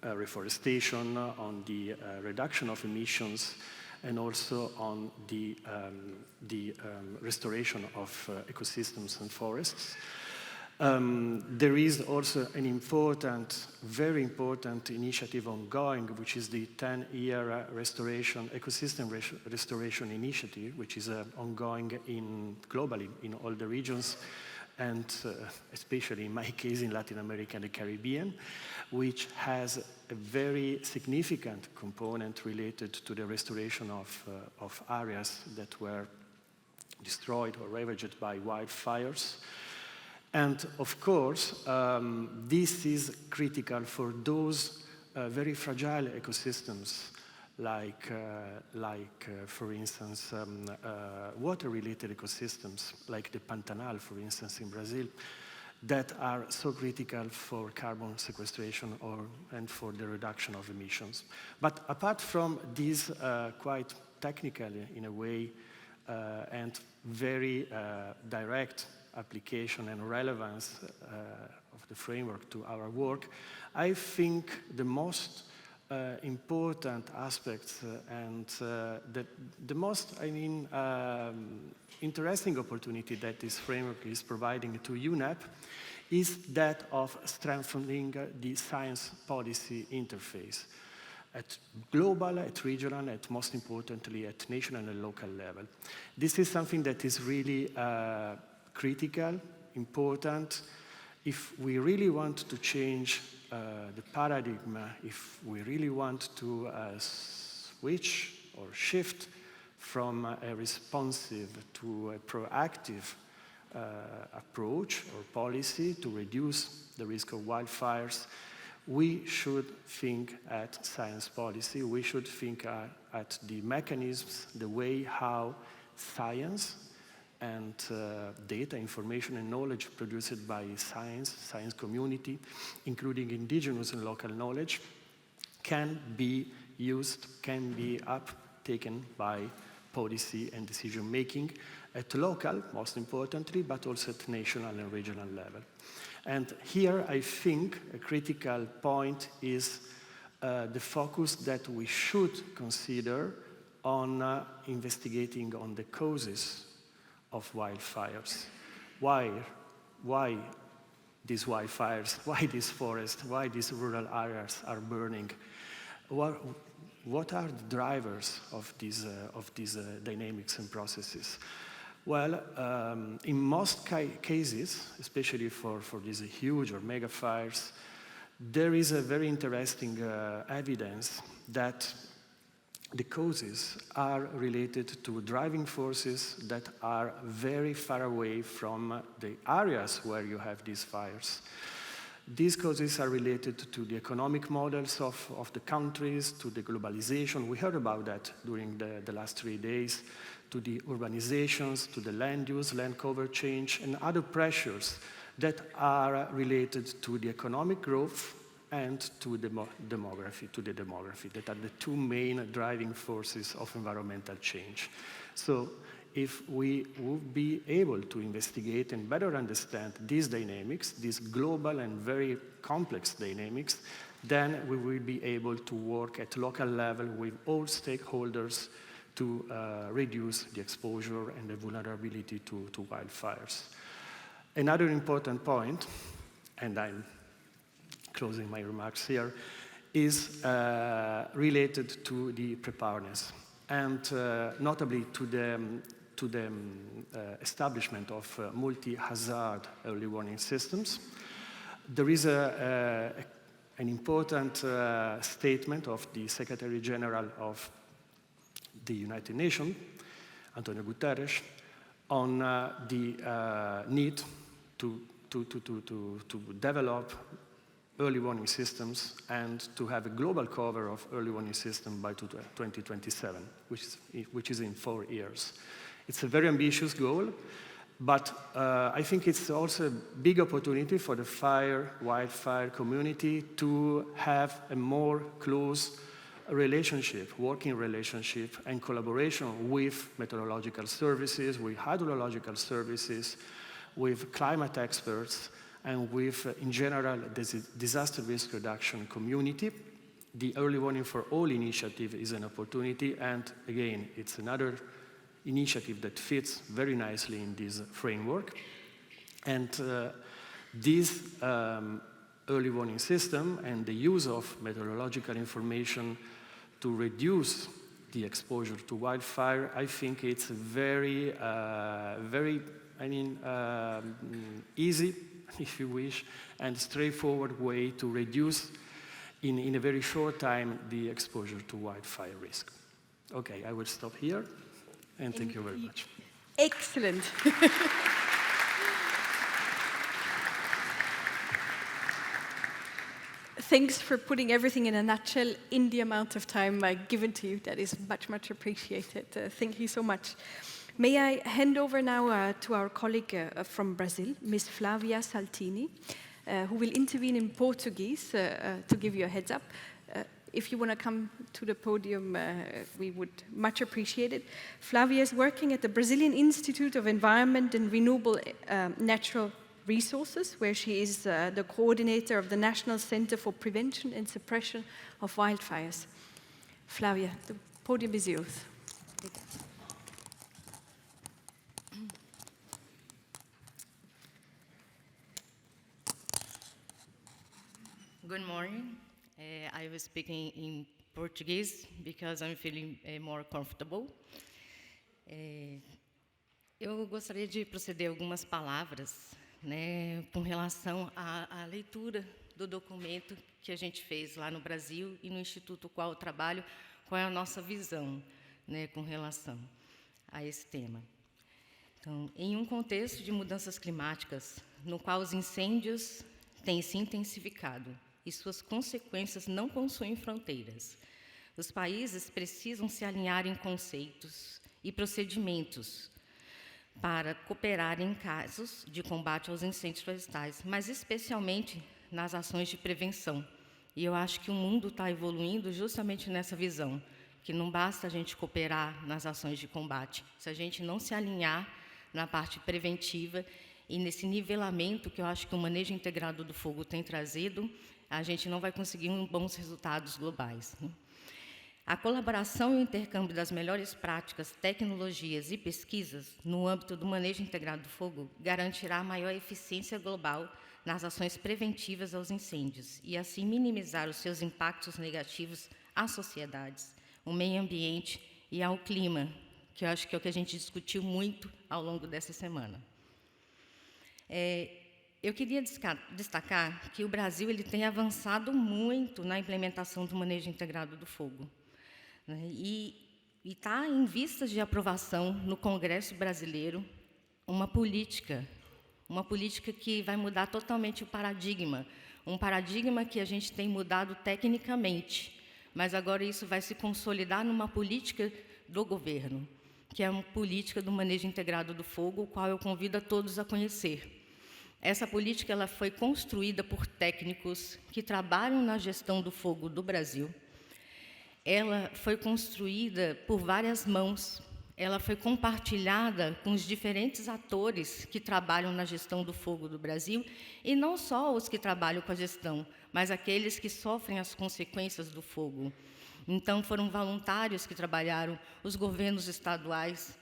reforestation, on the reduction of emissions, and also on the restoration of ecosystems and forests. There is also an important, very important initiative ongoing, which is the 10-year ecosystem restoration initiative, which is ongoing globally in all the regions, and especially in my case in Latin America and the Caribbean, which has a very significant component related to the restoration of areas that were destroyed or ravaged by wildfires. And of course, this is critical for those very fragile ecosystems, like for instance, water-related ecosystems, like the Pantanal, for instance, in Brazil, that are so critical for carbon sequestration and for the reduction of emissions. But apart from these quite technical, in a way, and very direct application and relevance of the framework to our work, I think the most important aspects and the most, interesting opportunity that this framework is providing to UNEP is that of strengthening the science policy interface at global, at regional, and most importantly, at national and local level. This is something that is really critical, important. If we really want to change the paradigm, if we really want to switch or shift from a responsive to a proactive approach or policy to reduce the risk of wildfires, we should think at science policy. We should think at the mechanisms, the way how science and data, information, and knowledge produced by science community, including indigenous and local knowledge, can be used, can be uptaken by policy and decision-making at local, most importantly, but also at national and regional level. And here, I think a critical point is the focus that we should consider on investigating on the causes of wildfires. Why these wildfires? Why these forests? Why these rural areas are burning? What are the drivers of these dynamics and processes? Well, in most cases, especially for these huge or mega fires, there is a very interesting evidence that the causes are related to driving forces that are very far away from the areas where you have these fires. These causes are related to the economic models of the countries, to the globalization. We heard about that during the last 3 days, to the urbanizations, to the land use, land cover change, and other pressures that are related to the economic growth and to the demography, that are the two main driving forces of environmental change. So if we would be able to investigate and better understand these dynamics, these global and very complex dynamics, then we will be able to work at local level with all stakeholders to reduce the exposure and the vulnerability to wildfires. Another important point, and I'm closing my remarks here, is related to the preparedness, and notably to the establishment of multi-hazard early warning systems. There is an important statement of the Secretary General of the United Nations, Antonio Guterres, on the need to develop early warning systems and to have a global cover of early warning system by 2027, which is in 4 years. It's a very ambitious goal, but I think it's also a big opportunity for the wildfire community to have a more close relationship, working relationship and collaboration with meteorological services, with hydrological services, with climate experts, and with, in general, the disaster risk reduction community. The Early Warning for All initiative is an opportunity, and again, it's another initiative that fits very nicely in this framework. And this early warning system and the use of meteorological information to reduce the exposure to wildfire, I think it's very, easy, if you wish, and straightforward way to reduce in a very short time the exposure to wildfire risk. Okay, I will stop here, and thank you very much. Excellent. Thanks for putting everything in a nutshell in the amount of time given to you. That is much, much appreciated. Thank you so much. May I hand over now to our colleague from Brazil, Ms. Flavia Saltini, who will intervene in Portuguese to give you a heads up. If you want to come to the podium, we would much appreciate it. Flavia is working at the Brazilian Institute of Environment and Renewable Natural Resources, where she is the coordinator of the National Center for Prevention and Suppression of Wildfires. Flavia, the podium is yours. Good morning. I will speak in Portuguese because I'm feeling more comfortable. Eu gostaria de proceder algumas palavras, né, com relação à leitura do documento que a gente fez lá no Brasil e no instituto qual eu trabalho, qual é a nossa visão, né, com relação a esse tema. Então, em um contexto de mudanças climáticas, no qual os incêndios têm se intensificado e suas consequências não possuem fronteiras, os países precisam se alinhar em conceitos e procedimentos para cooperar em casos de combate aos incêndios florestais, mas especialmente nas ações de prevenção. E eu acho que o mundo está evoluindo justamente nessa visão, que não basta a gente cooperar nas ações de combate, se a gente não se alinhar na parte preventiva e nesse nivelamento que eu acho que o manejo integrado do fogo tem trazido, a gente não vai conseguir bons resultados globais, né? A colaboração e o intercâmbio das melhores práticas, tecnologias e pesquisas no âmbito do manejo integrado do fogo garantirá maior eficiência global nas ações preventivas aos incêndios e, assim, minimizar os seus impactos negativos às sociedades, ao meio ambiente e ao clima, que eu acho que é o que a gente discutiu muito ao longo dessa semana. Eu queria destacar que o Brasil tem avançado muito na implementação do manejo integrado do fogo, né, e está em vistas de aprovação no Congresso brasileiro uma política que vai mudar totalmente o paradigma, um paradigma que a gente tem mudado tecnicamente, mas agora isso vai se consolidar numa política do governo, que é uma política do manejo integrado do fogo, o qual eu convido a todos a conhecer. Essa política ela foi construída por técnicos que trabalham na gestão do fogo do Brasil. Ela foi construída por várias mãos. Ela foi compartilhada com os diferentes atores que trabalham na gestão do fogo do Brasil, e não só os que trabalham com a gestão, mas aqueles que sofrem as consequências do fogo. Então, foram voluntários que trabalharam, os governos estaduais,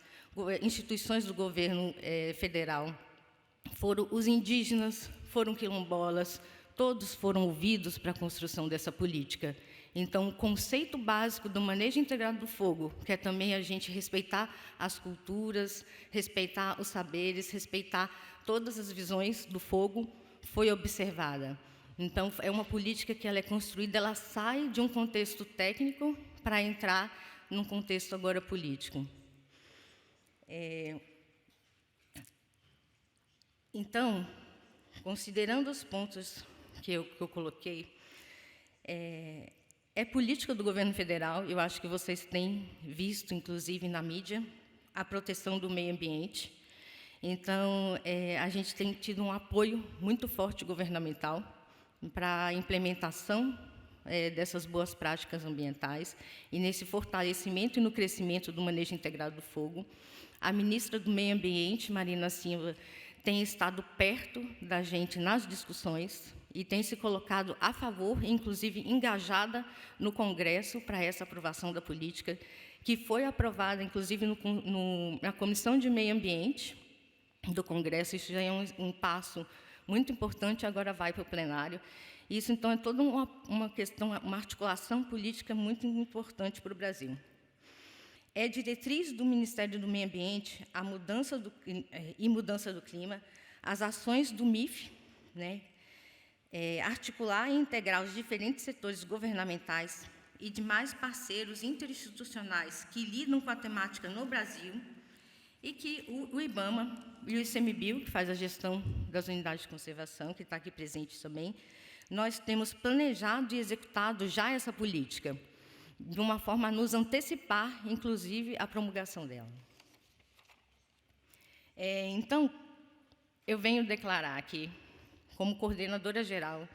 instituições do governo federal, foram os indígenas, foram quilombolas, todos foram ouvidos para a construção dessa política. Então, o conceito básico do manejo integrado do fogo, que é também a gente respeitar as culturas, respeitar os saberes, respeitar todas as visões do fogo, foi observada. Então, é uma política que ela é construída, ela sai de um contexto técnico para entrar num contexto agora político. Então, considerando os pontos que eu coloquei, é política do governo federal, eu acho que vocês têm visto, inclusive na mídia, a proteção do meio ambiente. Então, a gente tem tido um apoio muito forte governamental para a implementação dessas boas práticas ambientais e nesse fortalecimento e no crescimento do manejo integrado do fogo. A ministra do Meio Ambiente, Marina Silva, tem estado perto da gente nas discussões e tem se colocado a favor, inclusive engajada no Congresso para essa aprovação da política, que foi aprovada, inclusive, na Comissão de Meio Ambiente do Congresso. Isso já é um passo muito importante, agora vai para o plenário. Isso, então, é toda uma questão, uma articulação política muito importante para o Brasil. É diretriz do Ministério do Meio Ambiente a mudança do clima, as ações do MIF, né, articular e integrar os diferentes setores governamentais e demais parceiros interinstitucionais que lidam com a temática no Brasil, e que o IBAMA e o ICMBio, que faz a gestão das unidades de conservação, que está aqui presente também, nós temos planejado e executado já essa política, de uma forma a nos antecipar, inclusive, a promulgação dela. Então, eu venho declarar aqui, como coordenadora geral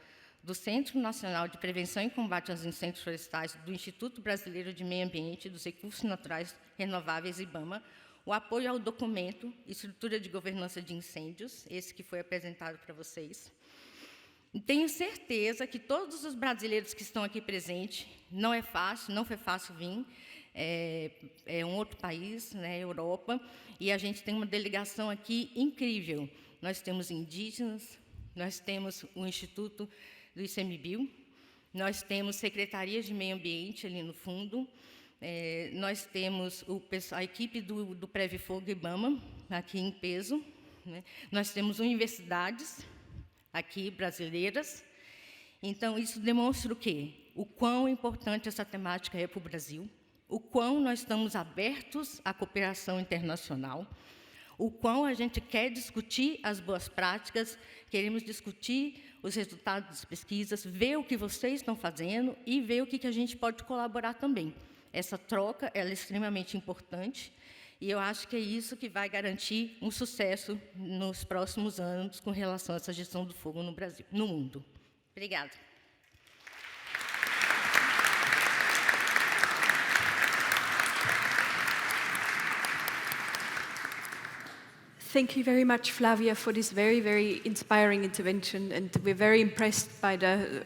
do Centro Nacional de Prevenção e Combate aos Incêndios Florestais do Instituto Brasileiro de Meio Ambiente e dos Recursos Naturais Renováveis, IBAMA, o apoio ao documento Estrutura de Governança de Incêndios, esse que foi apresentado para vocês. Tenho certeza que todos os brasileiros que estão aqui presentes, não foi fácil vir, é um outro país, né, Europa, e a gente tem uma delegação aqui incrível. Nós temos indígenas, nós temos o Instituto do ICMBio, nós temos secretarias de meio ambiente ali no fundo, nós temos a equipe do Preve Fogo IBAMA, aqui em peso, né? Nós temos universidades aqui brasileiras. Então, isso demonstra o quê? O quão importante essa temática é para o Brasil, o quão nós estamos abertos à cooperação internacional, o quão a gente quer discutir as boas práticas, queremos discutir os resultados das pesquisas, ver o que vocês estão fazendo e ver o que a gente pode colaborar também. Essa troca ela é extremamente importante e eu acho que é isso que vai garantir um sucesso nos próximos anos com relação a essa gestão do fogo no Brasil, no mundo. Obrigada. Thank you very much, Flavia, for this very, very inspiring intervention. And we're very impressed by the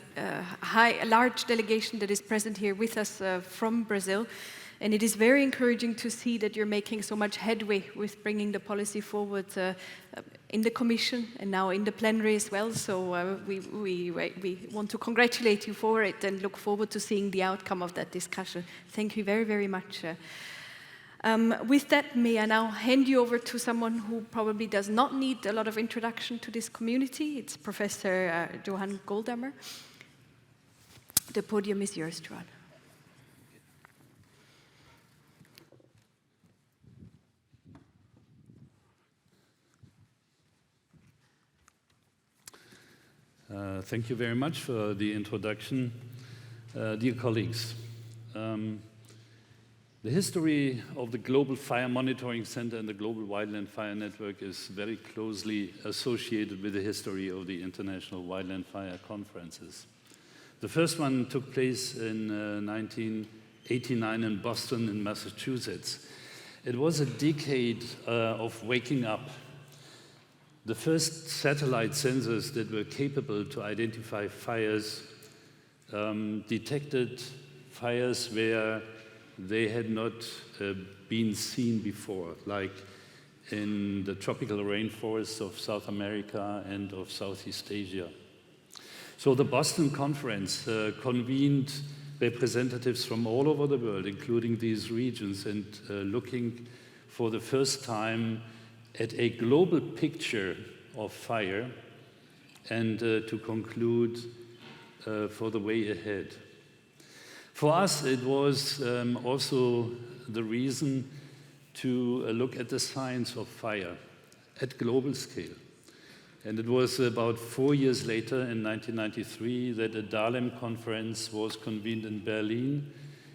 large delegation that is present here with us from Brazil. And it is very encouraging to see that you're making so much headway with bringing the policy forward in the Commission and now in the plenary as well. So we want to congratulate you for it and look forward to seeing the outcome of that discussion. Thank you very, very much. With that, may I now hand you over to someone who probably does not need a lot of introduction to this community. It's Professor Johan Goldammer. The podium is yours, Johan. Thank you very much for the introduction. Dear colleagues, the history of the Global Fire Monitoring Center and the Global Wildland Fire Network is very closely associated with the history of the International Wildland Fire Conferences. The first one took place in 1989 in Boston in Massachusetts. It was a decade of waking up. The first satellite sensors that were capable to identify fires detected fires where they had not been seen before, like in the tropical rainforests of South America and of Southeast Asia. So the Boston Conference convened representatives from all over the world, including these regions, and looking for the first time at a global picture of fire and to conclude for the way ahead. For us, it was also the reason to look at the science of fire at global scale. And it was about 4 years later, in 1993, that a Dahlem conference was convened in Berlin,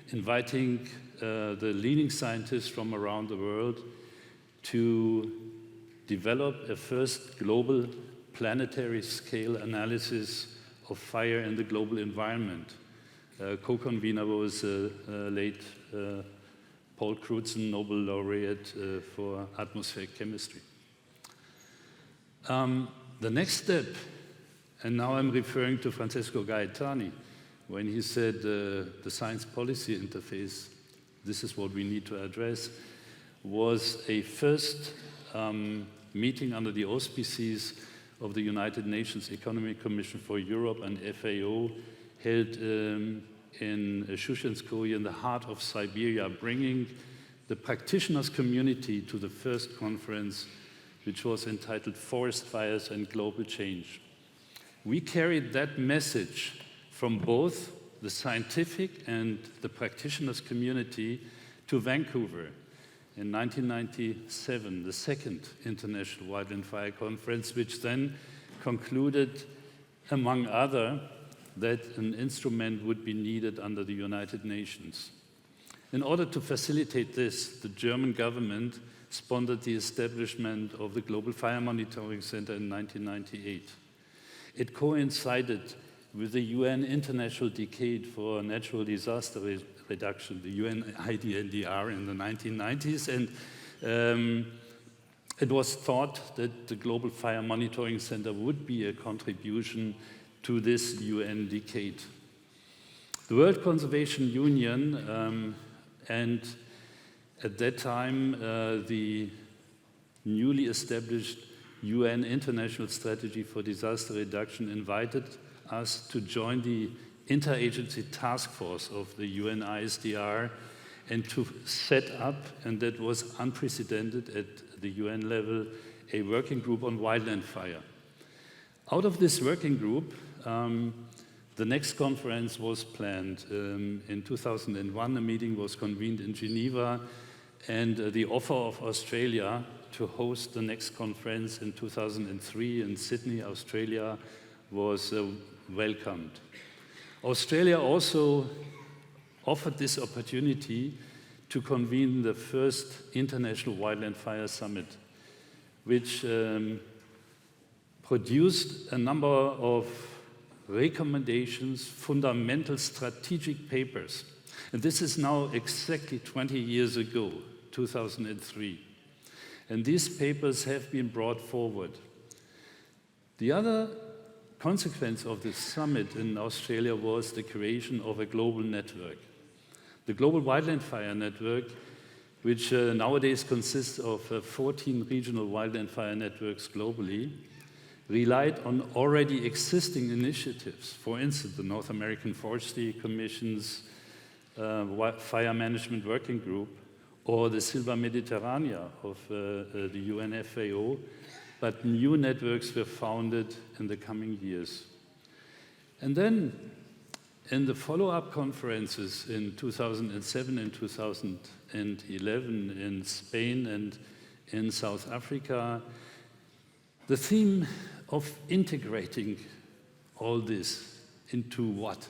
inviting the leading scientists from around the world to develop a first global planetary scale analysis of fire in the global environment. Co-convener was late Paul Crutzen, Nobel laureate for atmospheric chemistry. The next step, and now I'm referring to Francesco Gaetani, when he said the science policy interface, this is what we need to address, was a first meeting under the auspices of the United Nations Economic Commission for Europe and FAO, held in Shushenskoye in the heart of Siberia, bringing the practitioners community to the first conference, which was entitled Forest Fires and Global Change. We carried that message from both the scientific and the practitioners community to Vancouver in 1997, the second International Wildland Fire Conference, which then concluded, among other, that an instrument would be needed under the United Nations. In order to facilitate this, the German government sponsored the establishment of the Global Fire Monitoring Center in 1998. It coincided with the UN International Decade for Natural Disaster Reduction, the UNIDNDR, in the 1990s, and it was thought that the Global Fire Monitoring Center would be a contribution to this UN decade. The World Conservation Union and at that time the newly established UN International Strategy for Disaster Reduction invited us to join the interagency task force of the UNISDR and to set up, and that was unprecedented at the UN level, a working group on wildland fire. Out of this working group, the next conference was planned. In 2001, a meeting was convened in Geneva, and the offer of Australia to host the next conference in 2003 in Sydney, Australia, was welcomed. Australia also offered this opportunity to convene the first International Wildland Fire Summit, which produced a number of recommendations, fundamental strategic papers. And this is now exactly 20 years ago, 2003. And these papers have been brought forward. The other consequence of this summit in Australia was the creation of a global network. The Global Wildland Fire Network, which nowadays consists of 14 regional wildland fire networks globally, relied on already existing initiatives. For instance, the North American Forestry Commission's Fire Management Working Group, or the Silva Mediterranea of the UNFAO, but new networks were founded in the coming years. And then, in the follow-up conferences in 2007 and 2011 in Spain and in South Africa, the theme of integrating all this into what?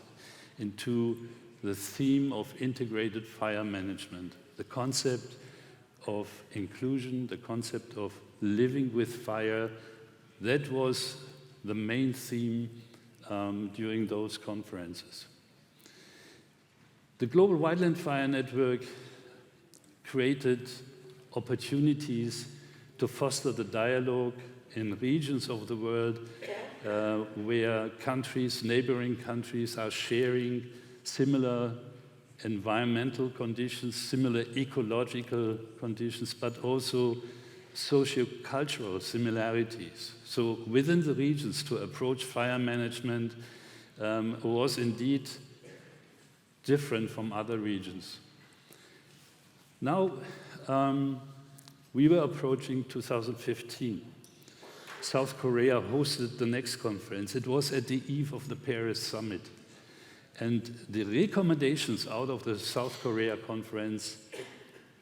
Into the theme of integrated fire management, the concept of inclusion, the concept of living with fire. That was the main theme during those conferences. The Global Wildland Fire Network created opportunities to foster the dialogue in regions of the world where countries, neighboring countries, are sharing similar environmental conditions, similar ecological conditions, but also socio-cultural similarities. So within the regions, to approach fire management was indeed different from other regions. Now, we were approaching 2015. South Korea hosted the next conference. It was at the eve of the Paris summit. And the recommendations out of the South Korea conference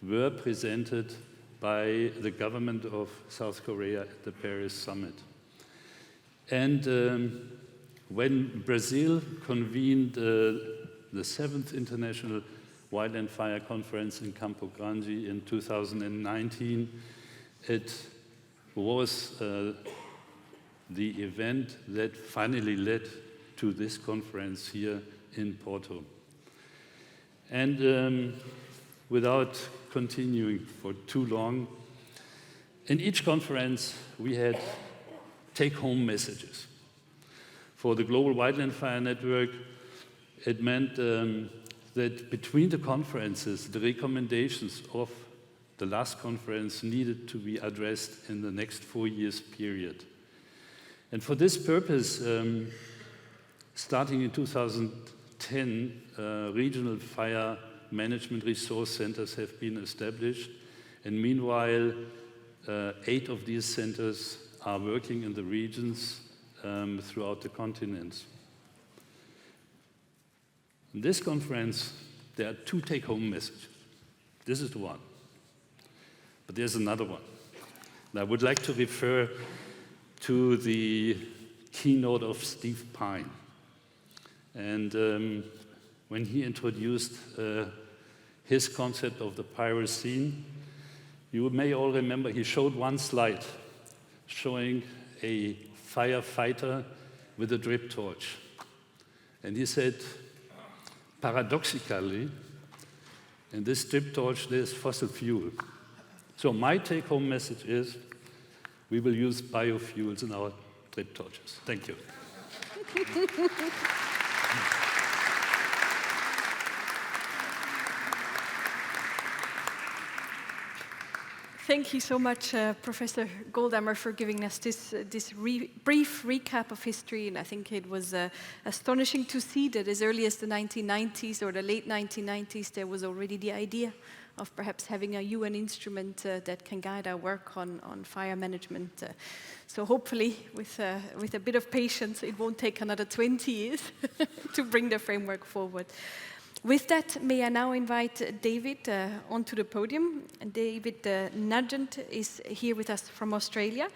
were presented by the government of South Korea at the Paris summit. And when Brazil convened the 7th International Wildland Fire Conference in Campo Grande in 2019, it was the event that finally led to this conference here in Porto. And without continuing for too long, in each conference we had take-home messages. For the Global Wildland Fire Network, it meant that between the conferences, the recommendations of the last conference needed to be addressed in the next 4 years period. And for this purpose, starting in 2010, regional fire management resource centers have been established. And meanwhile, 8 of these centers are working in the regions throughout the continents. In this conference, there are 2 take-home messages. This is the one. But there's another one. And I would like to refer to the keynote of Steve Pine. And when he introduced his concept of the pyrocene, you may all remember he showed one slide showing a firefighter with a drip torch. And he said, paradoxically, in this drip torch there's fossil fuel. So my take-home message is, we will use biofuels in our drip torches. Thank you. Thank you so much, Professor Goldhammer, for giving us this brief recap of history. And I think it was astonishing to see that as early as the 1990s or the late 1990s, there was already the idea of perhaps having a UN instrument that can guide our work on fire management. So hopefully, with a bit of patience, it won't take another 20 years to bring the framework forward. With that, may I now invite David onto the podium. David Nugent is here with us from Australia,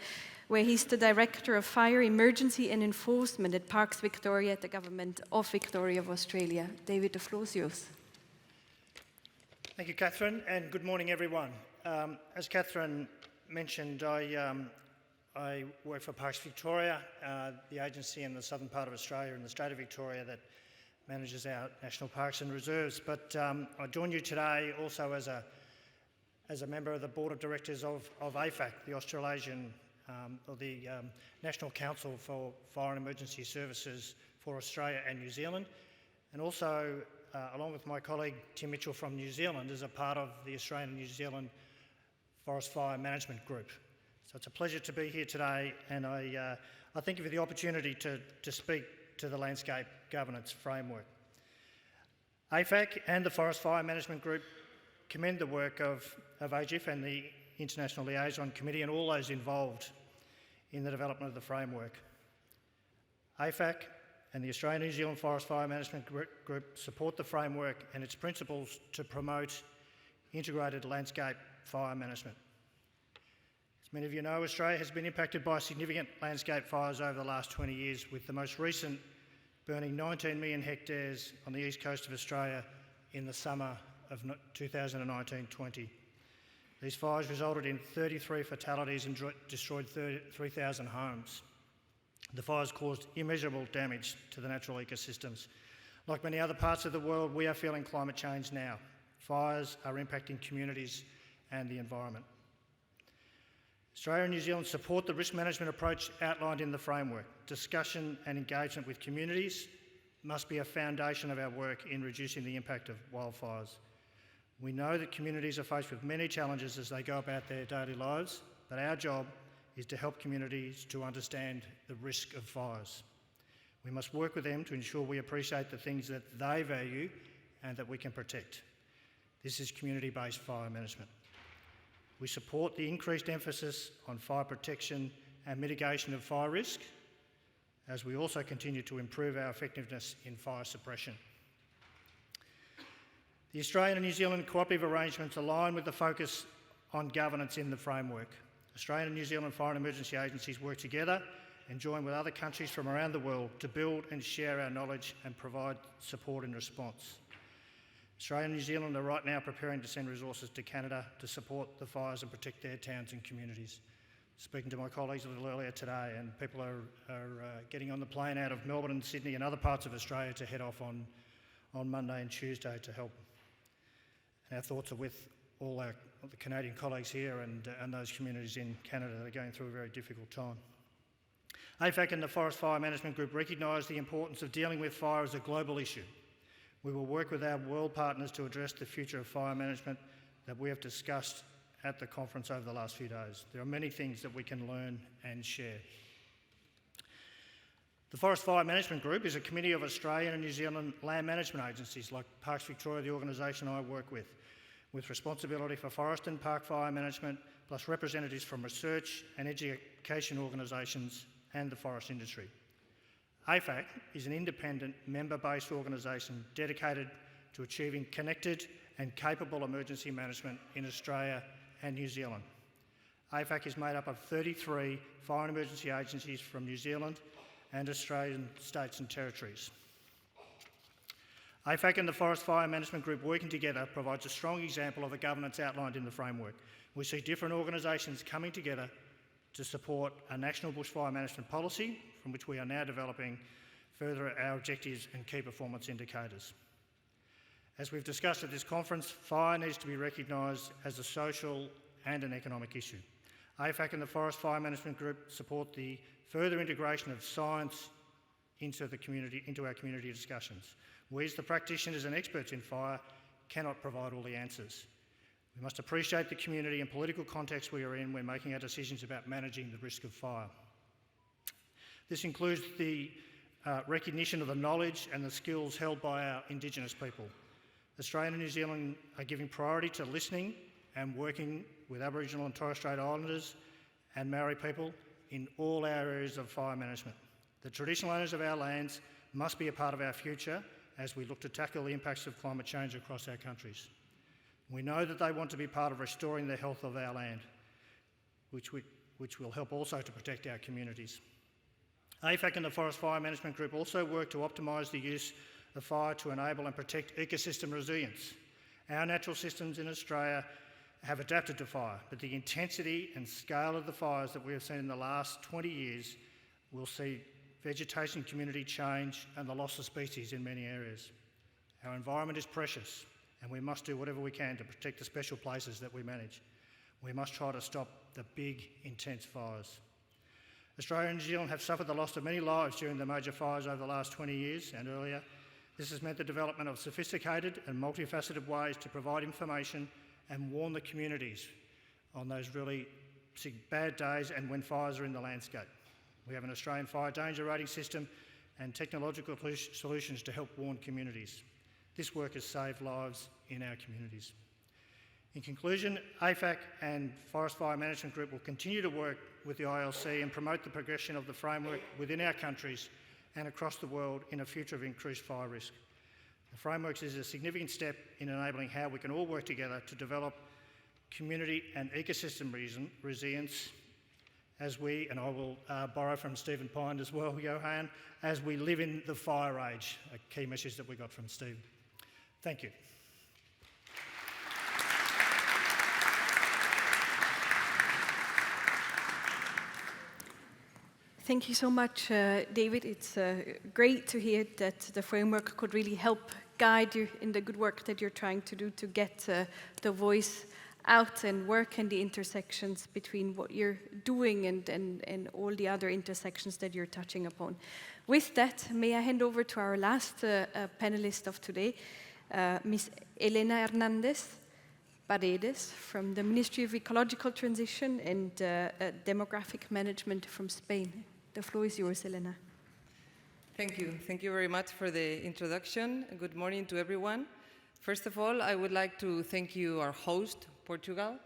where he's the Director of Fire Emergency and Enforcement at Parks Victoria at the Government of Victoria of Australia. David, the floor is yours. Thank you, Catherine, and good morning, everyone. As Catherine mentioned, I work for Parks Victoria, the agency in the southern part of Australia, in the state of Victoria, that manages our national parks and reserves. But I join you today also as as a member of the Board of Directors of AFAC, the Australasian, National Council for Fire and Emergency Services for Australia and New Zealand, and also, along with my colleague Tim Mitchell from New Zealand, as a part of the Australian and New Zealand Forest Fire Management Group. So it's a pleasure to be here today, and I thank you for the opportunity to speak to the Landscape Governance Framework. AFAC and the Forest Fire Management Group commend the work of AGIF and the International Liaison Committee and all those involved in the development of the framework. AFAC and the Australian and New Zealand Forest Fire Management Group support the framework and its principles to promote integrated landscape fire management. As many of you know, Australia has been impacted by significant landscape fires over the last 20 years, with the most recent burning 19 million hectares on the east coast of Australia in the summer of 2019-20. These fires resulted in 33 fatalities and destroyed 3,000 homes. The fires caused immeasurable damage to the natural ecosystems. Like many other parts of the world, we are feeling climate change now. Fires are impacting communities and the environment. Australia and New Zealand support the risk management approach outlined in the framework. Discussion and engagement with communities must be a foundation of our work in reducing the impact of wildfires. We know that communities are faced with many challenges as they go about their daily lives, but our job is to help communities to understand the risk of fires. We must work with them to ensure we appreciate the things that they value and that we can protect. This is community-based fire management. We support the increased emphasis on fire protection and mitigation of fire risk, as we also continue to improve our effectiveness in fire suppression. The Australian and New Zealand cooperative arrangements align with the focus on governance in the framework. Australian and New Zealand fire and emergency agencies work together and join with other countries from around the world to build and share our knowledge and provide support in response. Australia and New Zealand are right now preparing to send resources to Canada to support the fires and protect their towns and communities. Speaking to my colleagues a little earlier today, and people are getting on the plane out of Melbourne and Sydney and other parts of Australia to head off on Monday and Tuesday to help. And our thoughts are with all the Canadian colleagues here and those communities in Canada that are going through a very difficult time. AFAC and the Forest Fire Management Group recognise the importance of dealing with fire as a global issue. We will work with our world partners to address the future of fire management that we have discussed at the conference over the last few days. There are many things that we can learn and share. The Forest Fire Management Group is a committee of Australian and New Zealand land management agencies like Parks Victoria, the organisation I work with responsibility for forest and park fire management, plus representatives from research and education organisations and the forest industry. AFAC is an independent, member-based organisation dedicated to achieving connected and capable emergency management in Australia and New Zealand. AFAC is made up of 33 fire and emergency agencies from New Zealand and Australian states and territories. AFAC and the Forest Fire Management Group working together provides a strong example of the governance outlined in the framework. We see different organisations coming together to support a national bushfire management policy, from which we are now developing further our objectives and key performance indicators. As we've discussed at this conference, fire needs to be recognised as a social and an economic issue. AFAC and the Forest Fire Management Group support the further integration of science into our community discussions. We, as the practitioners and experts in fire, cannot provide all the answers. We must appreciate the community and political context we are in when making our decisions about managing the risk of fire. This includes the recognition of the knowledge and the skills held by our Indigenous people. Australia and New Zealand are giving priority to listening and working with Aboriginal and Torres Strait Islanders and Maori people in all our areas of fire management. The traditional owners of our lands must be a part of our future as we look to tackle the impacts of climate change across our countries. We know that they want to be part of restoring the health of our land, which will help also to protect our communities. AFAC and the Forest Fire Management Group also work to optimise the use of fire to enable and protect ecosystem resilience. Our natural systems in Australia have adapted to fire, but the intensity and scale of the fires that we have seen in the last 20 years will see vegetation community change and the loss of species in many areas. Our environment is precious and we must do whatever we can to protect the special places that we manage. We must try to stop the big, intense fires. Australia and New Zealand have suffered the loss of many lives during the major fires over the last 20 years and earlier. This has meant the development of sophisticated and multifaceted ways to provide information and warn the communities on those really bad days and when fires are in the landscape. We have an Australian fire danger rating system and technological solutions to help warn communities. This work has saved lives in our communities. In conclusion, AFAC and Forest Fire Management Group will continue to work with the ILC and promote the progression of the framework within our countries and across the world in a future of increased fire risk. The framework is a significant step in enabling how we can all work together to develop community and ecosystem resilience as we, and I will borrow from Stephen Pine as well, Johan, as we live in the fire age, a key message that we got from Steve. Thank you. Thank you so much, David. It's great to hear that the framework could really help guide you in the good work that you're trying to do to get the voice out and work in the intersections between what you're doing and all the other intersections that you're touching upon. With that, may I hand over to our last panelist of today, Ms. Elena Hernandez Paredes from the Ministry of Ecological Transition and Demographic Management from Spain. The floor is yours, Elena. Thank you. Thank you very much for the introduction. Good morning to everyone. First of all, I would like to thank you, our host, Portugal,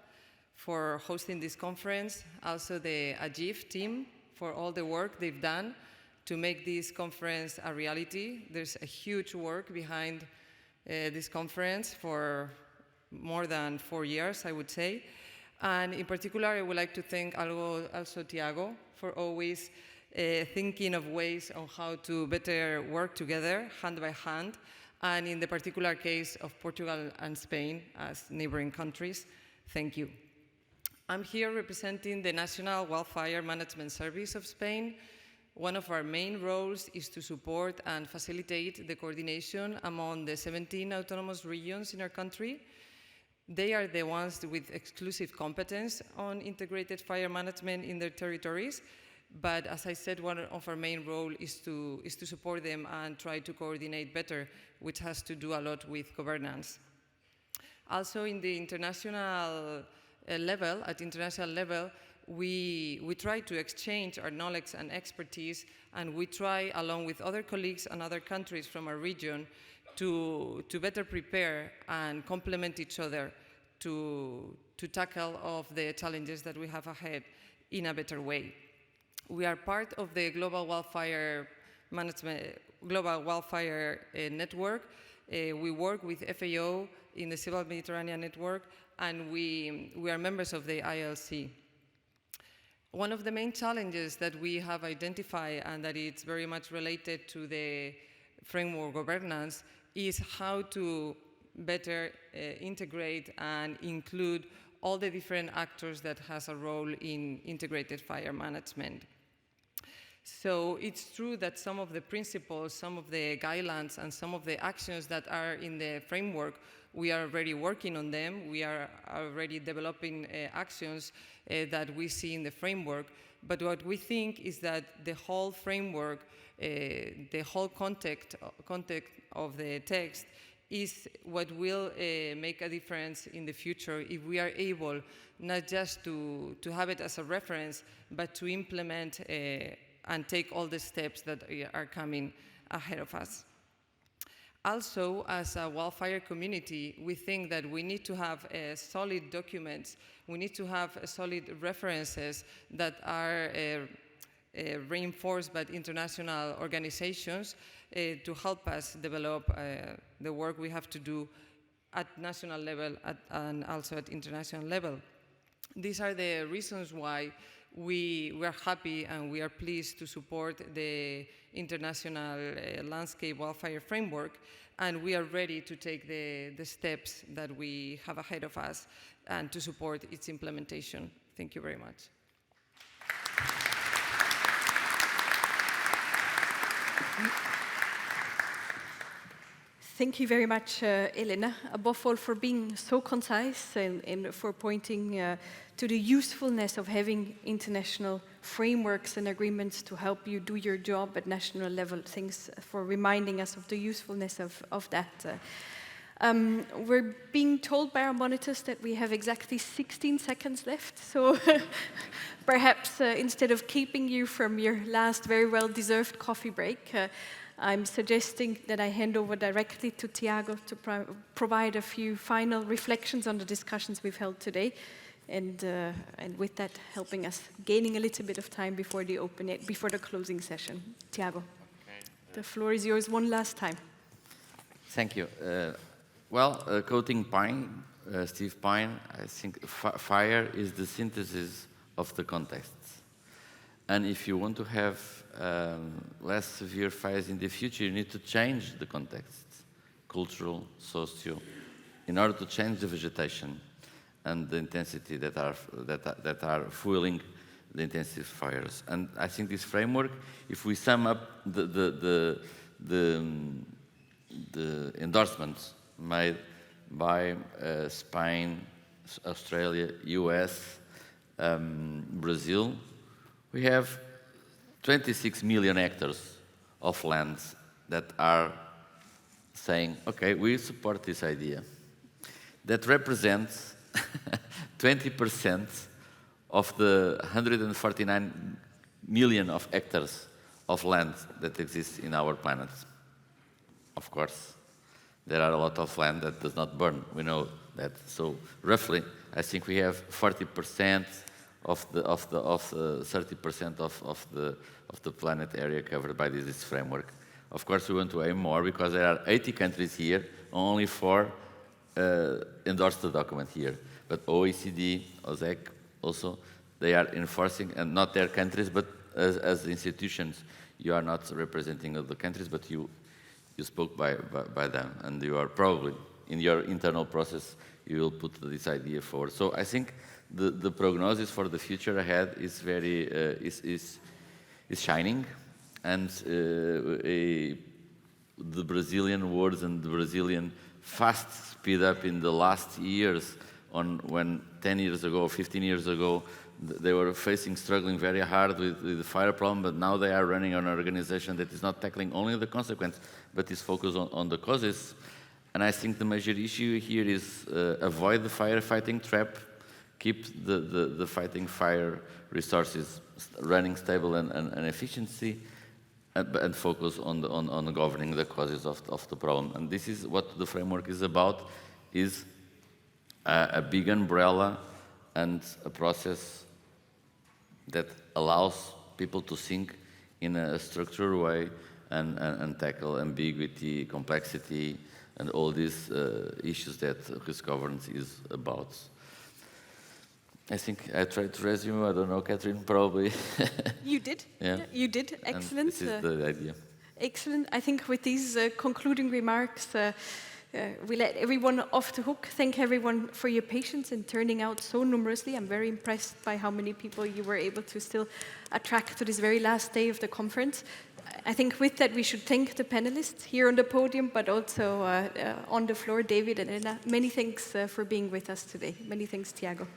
for hosting this conference. Also the AGIF team for all the work they've done to make this conference a reality. There's a huge work behind this conference for more than 4 years, I would say. And in particular, I would like to thank also Tiago for always thinking of ways on how to better work together, hand by hand, and in the particular case of Portugal and Spain as neighboring countries, thank you. I'm here representing the National Wildfire Management Service of Spain. One of our main roles is to support and facilitate the coordination among the 17 autonomous regions in our country. They are the ones with exclusive competence on integrated fire management in their territories. But as I said, one of our main roles is to support them and try to coordinate better, which has to do a lot with governance. Also, in the international level, we try to exchange our knowledge and expertise, and we try, along with other colleagues and other countries from our region, to better prepare and complement each other to tackle all of the challenges that we have ahead in a better way. We are part of the Global Wildfire Network. We work with FAO in the Civil Mediterranean Network, and we are members of the ILC. One of the main challenges that we have identified, and that it's very much related to the framework governance, is how to better integrate and include all the different actors that has a role in integrated fire management. So it's true that some of the principles, some of the guidelines, and some of the actions that are in the framework, we are already working on them. We are already developing actions that we see in the framework. But what we think is that the whole framework, the whole context of the text is what will make a difference in the future if we are able not just to have it as a reference, but to implement and take all the steps that are coming ahead of us. Also, as a wildfire community, we think that we need to have solid documents. We need to have solid references that are reinforced by international organizations to help us develop the work we have to do at national level and also at international level. These are the reasons why we are happy and we are pleased to support the International Landscape Wildfire Framework, and we are ready to take the steps that we have ahead of us and to support its implementation. Thank you very much. Thank you very much, Elena, above all for being so concise and for pointing to the usefulness of having international frameworks and agreements to help you do your job at national level. Thanks for reminding us of the usefulness of that. We're being told by our monitors that we have exactly 16 seconds left, so perhaps instead of keeping you from your last very well-deserved coffee break, I'm suggesting that I hand over directly to Tiago to provide a few final reflections on the discussions we've held today, and with that, helping us gaining a little bit of time before the closing session. Tiago, okay. The floor is yours one last time. Thank you. Quoting Pine, Steve Pine, I think fire is the synthesis of the contexts. And if you want to have less severe fires in the future, you need to change the contexts, cultural, socio, in order to change the vegetation and the intensity that are fueling the intensive fires. And I think this framework, if we sum up the endorsements made by Spain, Australia, US, Brazil, we have 26 million hectares of land that are saying, okay, we support this idea. That represents 20% of the 149 million of hectares of land that exists in our planet. Of course, there are a lot of land that does not burn. We know that. So roughly, I think we have 40% of the 30% of the planet area covered by this framework. Of course, we want to aim more because there are 80 countries here. Only 4 endorsed the document here. But OECD, OSEC, also, they are enforcing, and not their countries, but as institutions, you are not representing other countries, but you spoke by them, and you are probably, in your internal process, you will put this idea forward. So I think the prognosis for the future ahead is very is shining, and the Brazilian words and the Brazilian fast speed up in the last years on when 10 years ago, 15 years ago, they were struggling very hard with the fire problem, but now they are running an organization that is not tackling only the consequence, but is focused on the causes. And I think the major issue here is avoid the firefighting trap, keep the fighting fire resources running stable and efficiency, and focus on governing the causes of the problem. And this is what the framework is about, is a big umbrella and a process that allows people to think in a structured way and tackle ambiguity, complexity, and all these issues that risk governance is about. I think I tried to resume. I don't know, Catherine, probably. You did. Yeah. You did. Excellent. And this is the idea. Excellent. I think with these concluding remarks, we let everyone off the hook. Thank everyone for your patience in turning out so numerously. I'm very impressed by how many people you were able to still attract to this very last day of the conference. I think with that we should thank the panelists here on the podium, but also on the floor, David and Elena. Many thanks for being with us today. Many thanks, Tiago.